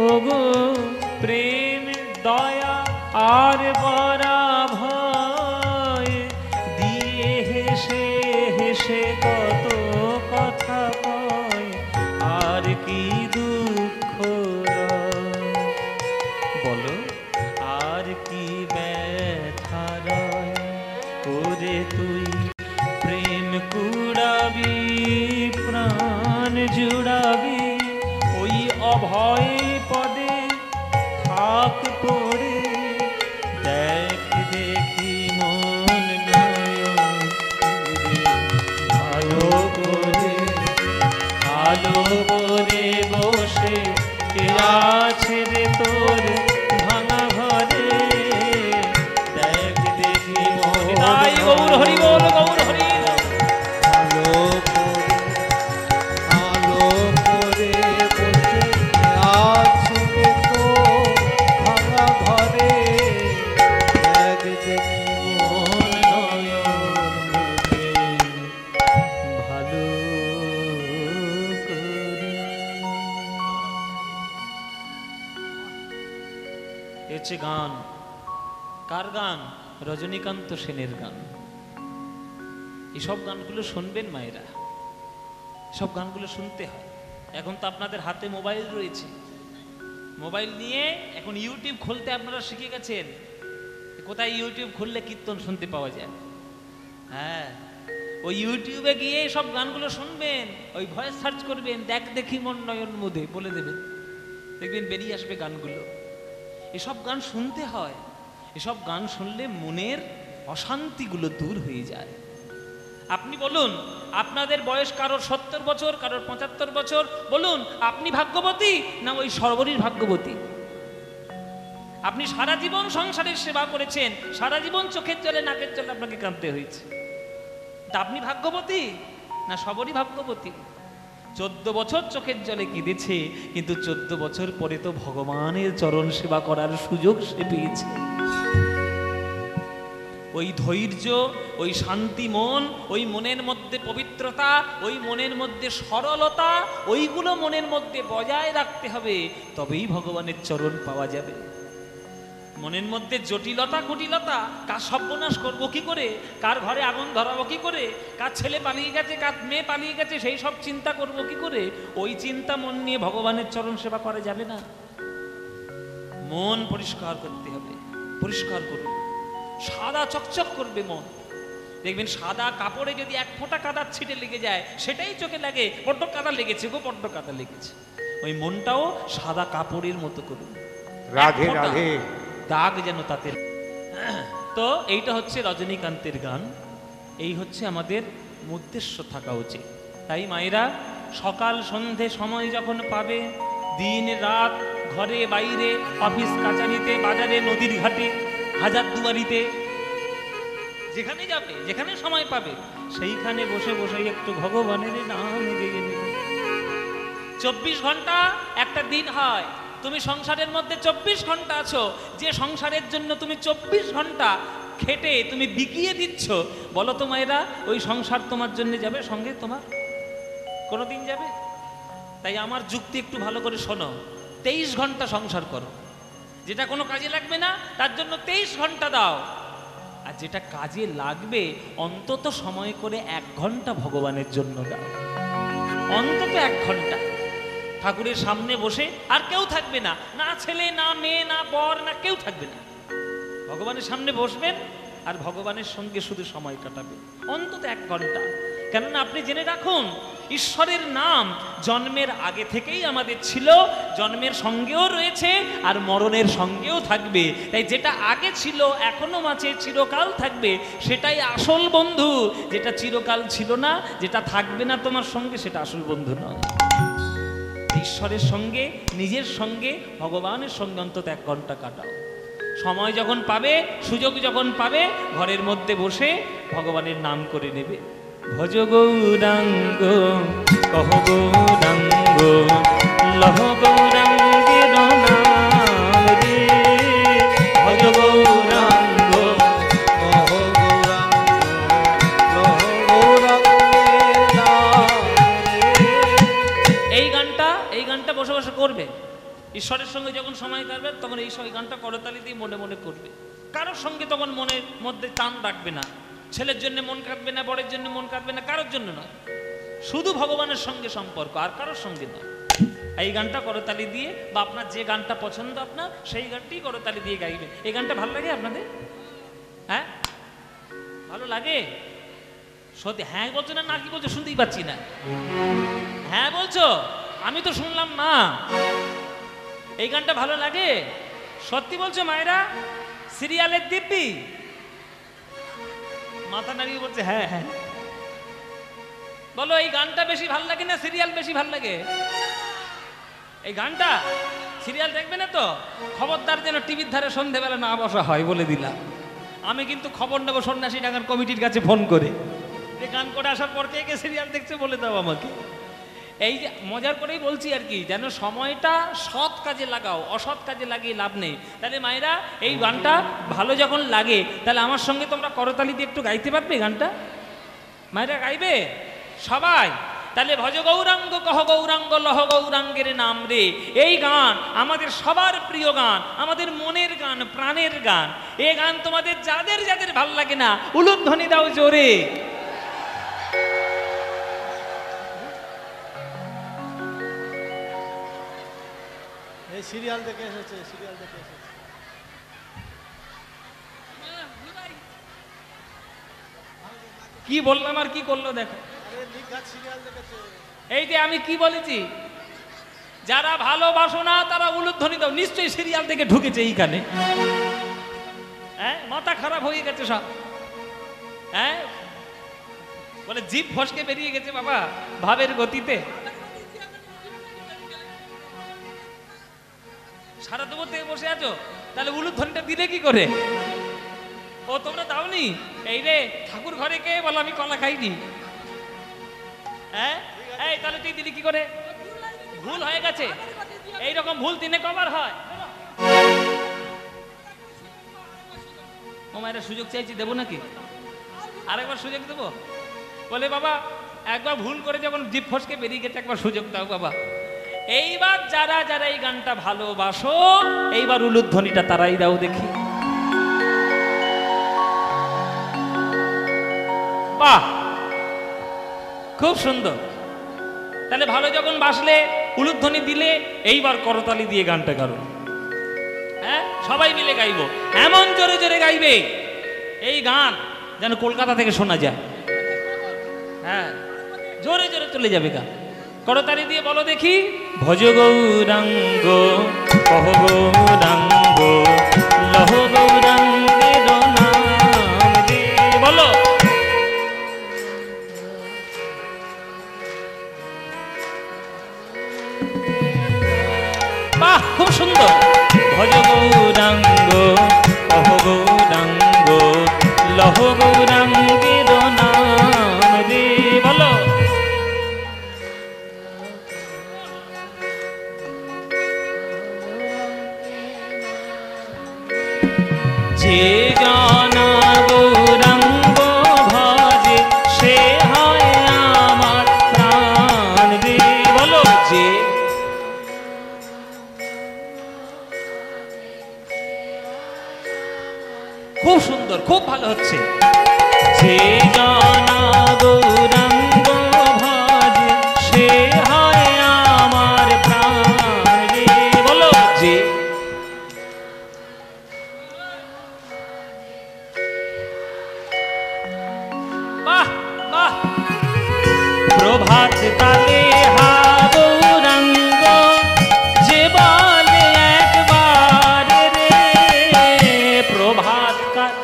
ওগো প্রেম দয়া আর বরা ভয় দিয়ে হেসে হেসে কত কথা কয়, আর কি দুঃখ রয়, বলো আর কি ব্যথা রয়। ওরে তুই প্রেম কুড়াবি, প্রাণ জুড়াবি, ওই অভয় পদে থাক পড়ে। দেখ দেখি মন নয়ন ভালো করে, ভালো করে বসে কে আছে রে তোর ভাঙা ঘরে। দেখ দেখি মন, তাই গৌর হরি বল, গৌর হরি বল। ভালো করে বসে আছে তো ভাঙা ঘরে। দেখ দেখি মন নয়ন মুখে ভালো করে। এ হচ্ছে গান। কার গান? রজনীকান্ত সেনের গান। এসব গানগুলো শুনবেন মায়েরা, সব গানগুলো শুনতে হয়। এখন তো আপনাদের হাতে মোবাইল রয়েছে, মোবাইল নিয়ে এখন ইউটিউব খুলতে আপনারা শিখে গেছেন। কোথায় ইউটিউব খুললে কীর্তন শুনতে পাওয়া যায়? হ্যাঁ, ওই ইউটিউবে গিয়ে সব গানগুলো শুনবেন, ওই ভয়েস সার্চ করবেন, দেখ দেখি মন নয়ন মুদে বলে দেবেন, দেখবেন বেরিয়ে আসবে গানগুলো। এসব গান শুনতে হয়, এসব গান শুনলে মনের অশান্তিগুলো দূর হয়ে যায়। আপনি বলুন, আপনাদের বয়স কারোর 70 বছর, কারোর 75 বছর, বলুন আপনি ভাগ্যবতী না ওই সর্বরীর ভাগ্যবতী? আপনি সারা জীবন সংসারের সেবা করেছেন, সারা জীবন চোখের জলে নাকের জলে আপনাকে কাঁদতে হয়েছে, তা আপনি ভাগ্যবতী না সবরই ভাগ্যবতী? 14 বছর চোখের জলে কেঁদেছে, কিন্তু 14 বছর পরে তো ভগবানের চরণ সেবা করার সুযোগ সে পেয়েছে। ওই ধৈর্য, ওই শান্তি মন, ওই মনের মধ্যে পবিত্রতা, ওই মনের মধ্যে সরলতা, ওইগুলো মনের মধ্যে বজায় রাখতে হবে, তবেই ভগবানের চরণ পাওয়া যাবে। মনের মধ্যে জটিলতা কুটিলতা, কার সর্বনাশ করবো কি করে, কার ঘরে আগুন ধরাবো কি করে, কার ছেলে পালিয়ে গেছে, কার মেয়ে পালিয়ে গেছে, সেই সব চিন্তা করবো কি করে, ওই চিন্তা মন নিয়ে ভগবানের চরণ সেবা করা যাবে না। মন পরিষ্কার করতে হবে, পরিষ্কার করুন, সাদা চকচক করবে মন। দেখবেন সাদা কাপড়ে যদি এক ফোঁটা কাদার ছিটে লেগে যায়, সেটাই চোখে লাগে, বড্ড কাদা লেগেছে গো, বড্ড কাদা লেগেছে। ওই মনটাও সাদা কাপড়ের মতো করুন, রাধে রাধে, দাগ যেন তাতে। তো এইটা হচ্ছে রজনীকান্তের গান, এই হচ্ছে আমাদের উদ্দেশ্য থাকা উচিত। তাই মায়েরা সকাল সন্ধে সময় যখন পাবে দিন রাত ঘরে বাইরে, অফিস কাচারিতে, বাজারে, নদীর ঘাটে, হাজার দুয়ারিতে, যেখানে যাবে, যেখানে সময় পাবে, সেইখানে বসে বসে একটু ভগবানের নাম গেয়ে নেবে। 24 ঘন্টা একটা দিন হয়। তুমি সংসারের মধ্যে 24 ঘন্টা আছো, যে সংসারের জন্য তুমি 24 ঘন্টা খেটে তুমি বিকিয়ে দিচ্ছ, বলো তো মায়েরা, ওই সংসার তোমার জন্য যাবে সঙ্গে? তোমার কোনোদিন যাবে? তাই আমার যুক্তি একটু ভালো করে শোনো। 23 ঘন্টা সংসার করো, যেটা কোনো কাজে লাগবে না তার জন্য 23 ঘন্টা দাও, আর যেটা কাজে লাগবে অন্তত সময় করে 1 ঘন্টা ভগবানের জন্য দাও। অন্তত 1 ঘন্টা ঠাকুরের সামনে বসে, আর কেউ থাকবে না, না ছেলে, না মেয়ে, না বর, না কেউ থাকবে না, ভগবানের সামনে বসবেন আর ভগবানের সঙ্গে শুধু সময় কাটাবেন অন্তত 1 ঘন্টা। কেননা আপনি জেনে রাখুন, ঈশ্বরের নাম জন্মের আগে থেকেই আমাদের ছিল, জন্মের সঙ্গেও রয়েছে আর মরণের সঙ্গেও থাকবে। তাই যেটা আগে ছিল, এখনো আছে, চিরকাল থাকবে, সেটাই আসল বন্ধু। যেটা চিরকাল ছিল না, যেটা থাকবে না তোমার সঙ্গে, সেটা আসল বন্ধু নয়। ঈশ্বরের সঙ্গে, নিজের সঙ্গে, ভগবানের সঙ্গে অন্তত 1 ঘন্টা কাটাও। সময় যখন পাবে, সুযোগ যখন পাবে, ঘরের মধ্যে বসে ভগবানের নাম করে নেবে। ভজ গৌরাঙ্গ কহ গৌরাঙ্গ লহ গৌরাঙ্গের নাম রে, ভজ গৌরাঙ্গ কহ গৌরাঙ্গ লহ গৌরাঙ্গের নাম রে। এই গানটা বসে বসে করবে। ঈশ্বরের সঙ্গে যখন সময় কাটবে তখন এই গানটা করতালি দিয়ে মনে মনে করবে। কারোর সঙ্গে তখন মনের মধ্যে টান রাখবে না, ছেলের জন্য মন কাটবে না, বরের জন্য মন কাটবে না, কারোর জন্য নয়, শুধু ভগবানের সঙ্গে সম্পর্ক, আর কারোর সঙ্গে নয়। এই গানটা করতালি দিয়ে, বা আপনার যে গানটা পছন্দ আপনার, সেই গানটি করতালি দিয়ে গাইবেন। এই গানটা ভালো লাগে আপনাদের? হ্যাঁ, ভালো লাগে? সত্যি হ্যাঁ বলছো না, না কি বলছো শুনতেই পাচ্ছি না। হ্যাঁ বলছো, আমি তো শুনলাম না। এই গানটা ভালো লাগে? সত্যি বলছো মায়েরা? সিরিয়ালের দিব্যি মাথা নাড়িয়ে বলছে হ্যাঁ হ্যাঁ। বলো, এই গানটা বেশি ভালো লাগে না সিরিয়াল বেশি ভালো লাগে? এই গানটা। সিরিয়াল দেখবে না তো? খবরদার যেন টিভির ধারে সন্ধেবেলা না বসা হয়, বলে দিলাম। আমি কিন্তু খবর নেবো সন্ন্যাসী ডাঙ্গার কমিটির কাছে ফোন করে, যে গান করে আসার পর কে কে সিরিয়াল দেখছে বলে দাও আমাকে। এই যে মজার করেই বলছি আর কি, যেন সময়টা সৎ কাজে লাগাও, অসৎ কাজে লাগিয়ে লাভ নেই। তাহলে মায়েরা, এই গানটা ভালো যখন লাগে, তাহলে আমার সঙ্গে তোমরা করতালি দিয়ে একটু গাইতে পারবে গানটা? মায়েরা গাইবে সবাই? তাহলে ভজ গৌরাঙ্গ কহ গৌরাঙ্গ লহ গৌরাঙ্গের নাম রে। এই গান আমাদের সবার প্রিয় গান, আমাদের মনের গান, প্রাণের গান। এই গান তোমাদের যাদের যাদের ভাল লাগে না, উলুধ্বনি দাও জোরে। এই সিরিয়াল দেখে এসেছে, সিরিয়াল দেখে এসেছে। কি বললাম আর কি করলো দেখো। আরে নিঘাত সিরিয়াল দেখেছে। এই যে আমি কি বলেছি, যারা ভালোবাসো না তারা উলুধ্বনি দাও। নিশ্চয়ই সিরিয়াল থেকে ঢুকেছে এইখানে। হ্যাঁ, মাথা খারাপ হয়ে গেছে সব। হ্যাঁ, বলে জিভ ফসকে বেরিয়ে গেছে বাবা ভাবের গতিতে। সারা দুপুর থেকে বসে আছো, তাহলে উলুধ্বনিটা দিলে কি করে? ও তোমরা দাওনি? এই রে ঠাকুর ঘরে কে বলো আমি কলা খাইনি? হ্যাঁ, এই তাহলে তুই দিলি কি করে? ভুল হয়ে গেছে। এইরকম ভুল দিনে কবার হয়? ও মায়েরা সুযোগ চাইছি, দেবো নাকি? আরেকবার সুযোগ দেবো? বলে বাবা একবার ভুল করে যখন জিভ ফসকে বেরিয়ে গেছে, একবার সুযোগ দাও বাবা। এইবার যারা যারা এই গানটা ভালোবাসো, এইবার উলুধ্বনিটা তারাই দাও দেখি। বাহ, খুব সুন্দর। তাহলে ভালো যখন বাসলে, উলুধ্বনি দিলে, এইবার করতালি দিয়ে গানটা গাও। হ্যাঁ, সবাই মিলে গাইবো, এমন জোরে জোরে গাইবে এই গান যেন কলকাতা থেকে শোনা যায়। হ্যাঁ, জোরে জোরে চলে যাবে গান। করতালি দিয়ে বলো দেখি, ভজ গৌরাঙ্গ কহ গৌরাঙ্গ লহ গৌরাঙ্গের নাম রে। বলো, সুন্দর। ভজ গৌরাঙ্গ কহ গৌরাঙ্গ লহ গৌরাঙ্গের নাম রে। বলো যে জানা গৌরাঙ্গ ভজে সে হয় আমার প্রাণ রে। বলো যে খুব সুন্দর, খুব ভালো হচ্ছে। যে জানা গৌরাঙ্গ ভজে সে হয় আমার প্রাণ রে। বলো যে বাহ বাহ। প্রভাত কালে হা গৌরাঙ্গ যে বলে একবার রে। প্রভাত কাল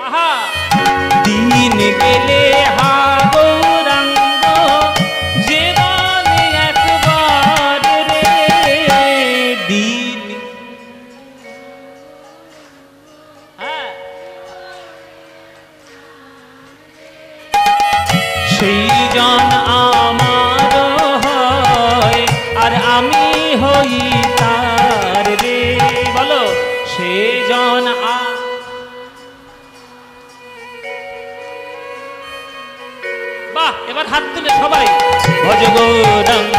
আহা দিন গেলে হা গৌরাঙ্গ যে বলে একবার রে। দিন সেই জন আমার হয় আর আমি হই তার রে। বলো সে জন বাহ। এবার হাত তুলে সবাই ভজ গৌরাঙ্গ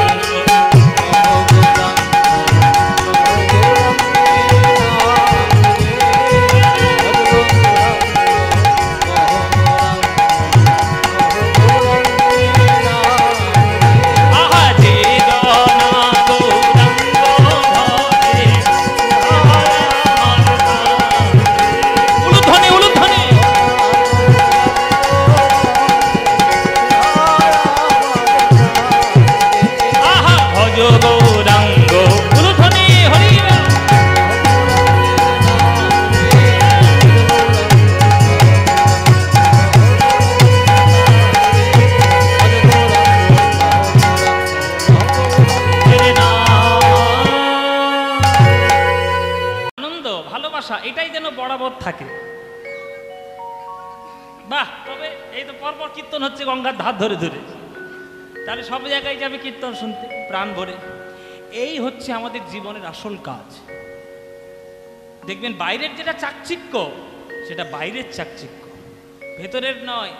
এটাই যেন বরাবর থাকে। বাহ। তবে এই তো পরপর কীর্তন হচ্ছে গঙ্গার ধার ধরে ধরে, তাহলে সব জায়গায় যাবে কীর্তন শুনতে প্রাণ ভরে। এই হচ্ছে আমাদের জীবনের আসল কাজ। দেখবেন বাইরের যেটা চাকচিক্য সেটা বাইরের চাকচিক্য, ভেতরের নয়।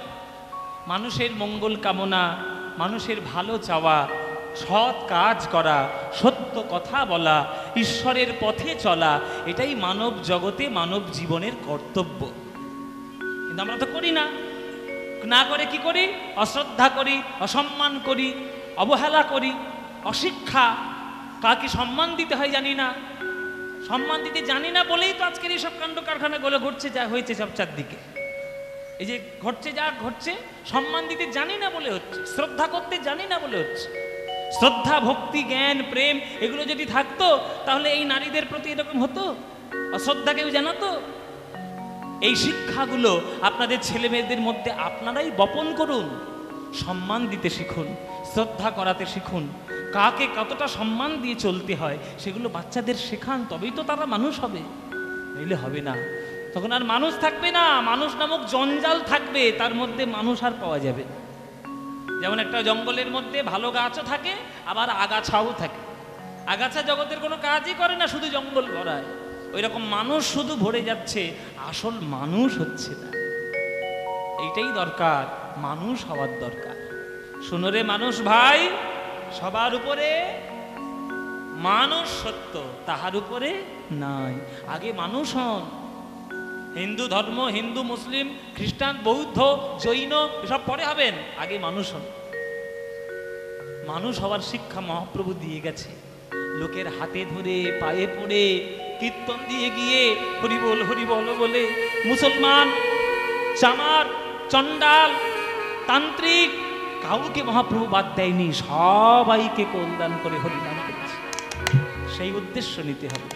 মানুষের মঙ্গল কামনা, মানুষের ভালো চাওয়া, সৎ কাজ করা, সত্য কথা বলা, ঈশ্বরের পথে চলা, এটাই মানব জগতে মানব জীবনের কর্তব্য। কিন্তু আমরা তো করি না। না করে কি করি? অশ্রদ্ধা করি, অসম্মান করি, অবহেলা করি, অশিক্ষা। কাকে সম্মান দিতে হয় জানি না। সম্মান দিতে জানি না বলেই তো আজকের এইসব কাণ্ড কারখানাগুলো ঘটছে, যা হয়েছে সব চারদিকে। এই যে ঘটছে, যা ঘটছে, সম্মান দিতে জানি না বলে হচ্ছে, শ্রদ্ধা করতে জানি না বলে হচ্ছে। শ্রদ্ধা, ভক্তি, জ্ঞান, প্রেম এগুলো যদি থাকতো তাহলে এই নারীদের প্রতি এরকম হতো? অশ্রদ্ধা কেউ জানাতো? এই শিক্ষাগুলো আপনাদের ছেলে মেয়েদের মধ্যে আপনারাই বপন করুন। সম্মান দিতে শিখুন, শ্রদ্ধা করাতে শিখুন, কাকে কতটা সম্মান দিয়ে চলতে হয় সেগুলো বাচ্চাদের শেখান, তবেই তো তারা মানুষ হবে, নইলে হবে না। তখন আর মানুষ থাকবে না, মানুষ নামক জঞ্জাল থাকবে, তার মধ্যে মানুষ আর পাওয়া যাবে। যেমন একটা জঙ্গলের মধ্যে ভালো গাছও থাকে, আবার আগাছাও থাকে। আগাছা জগতের কোনো কাজই করে না, শুধু জঙ্গল ভরায়। ওই রকম মানুষ শুধু ভরে যাচ্ছে, আসল মানুষ হচ্ছে না। এইটাই দরকার, মানুষ হওয়ার দরকার। শুনোরে মানুষ ভাই, সবার উপরে মানুষ সত্য, তাহার উপরে নাই। আগে মানুষ হন। হিন্দু ধর্ম, হিন্দু, মুসলিম, খ্রিস্টান, বৌদ্ধ, জৈন এসব পরে হবেন, আগে মানুষ হন। মানুষ হওয়ার শিক্ষা মহাপ্রভু দিয়ে গেছে। লোকের হাতে ধরে, পায়ে পড়ে, কীর্তন দিয়ে গিয়ে হরি বল বলে মুসলমান, চামার, চণ্ডাল, তান্ত্রিক কাউকে মহাপ্রভু বাদ দেয়নি, সবাইকে কল্যাণ করে হরিনাম করেছে। সেই উদ্দেশ্য নিতে হবে।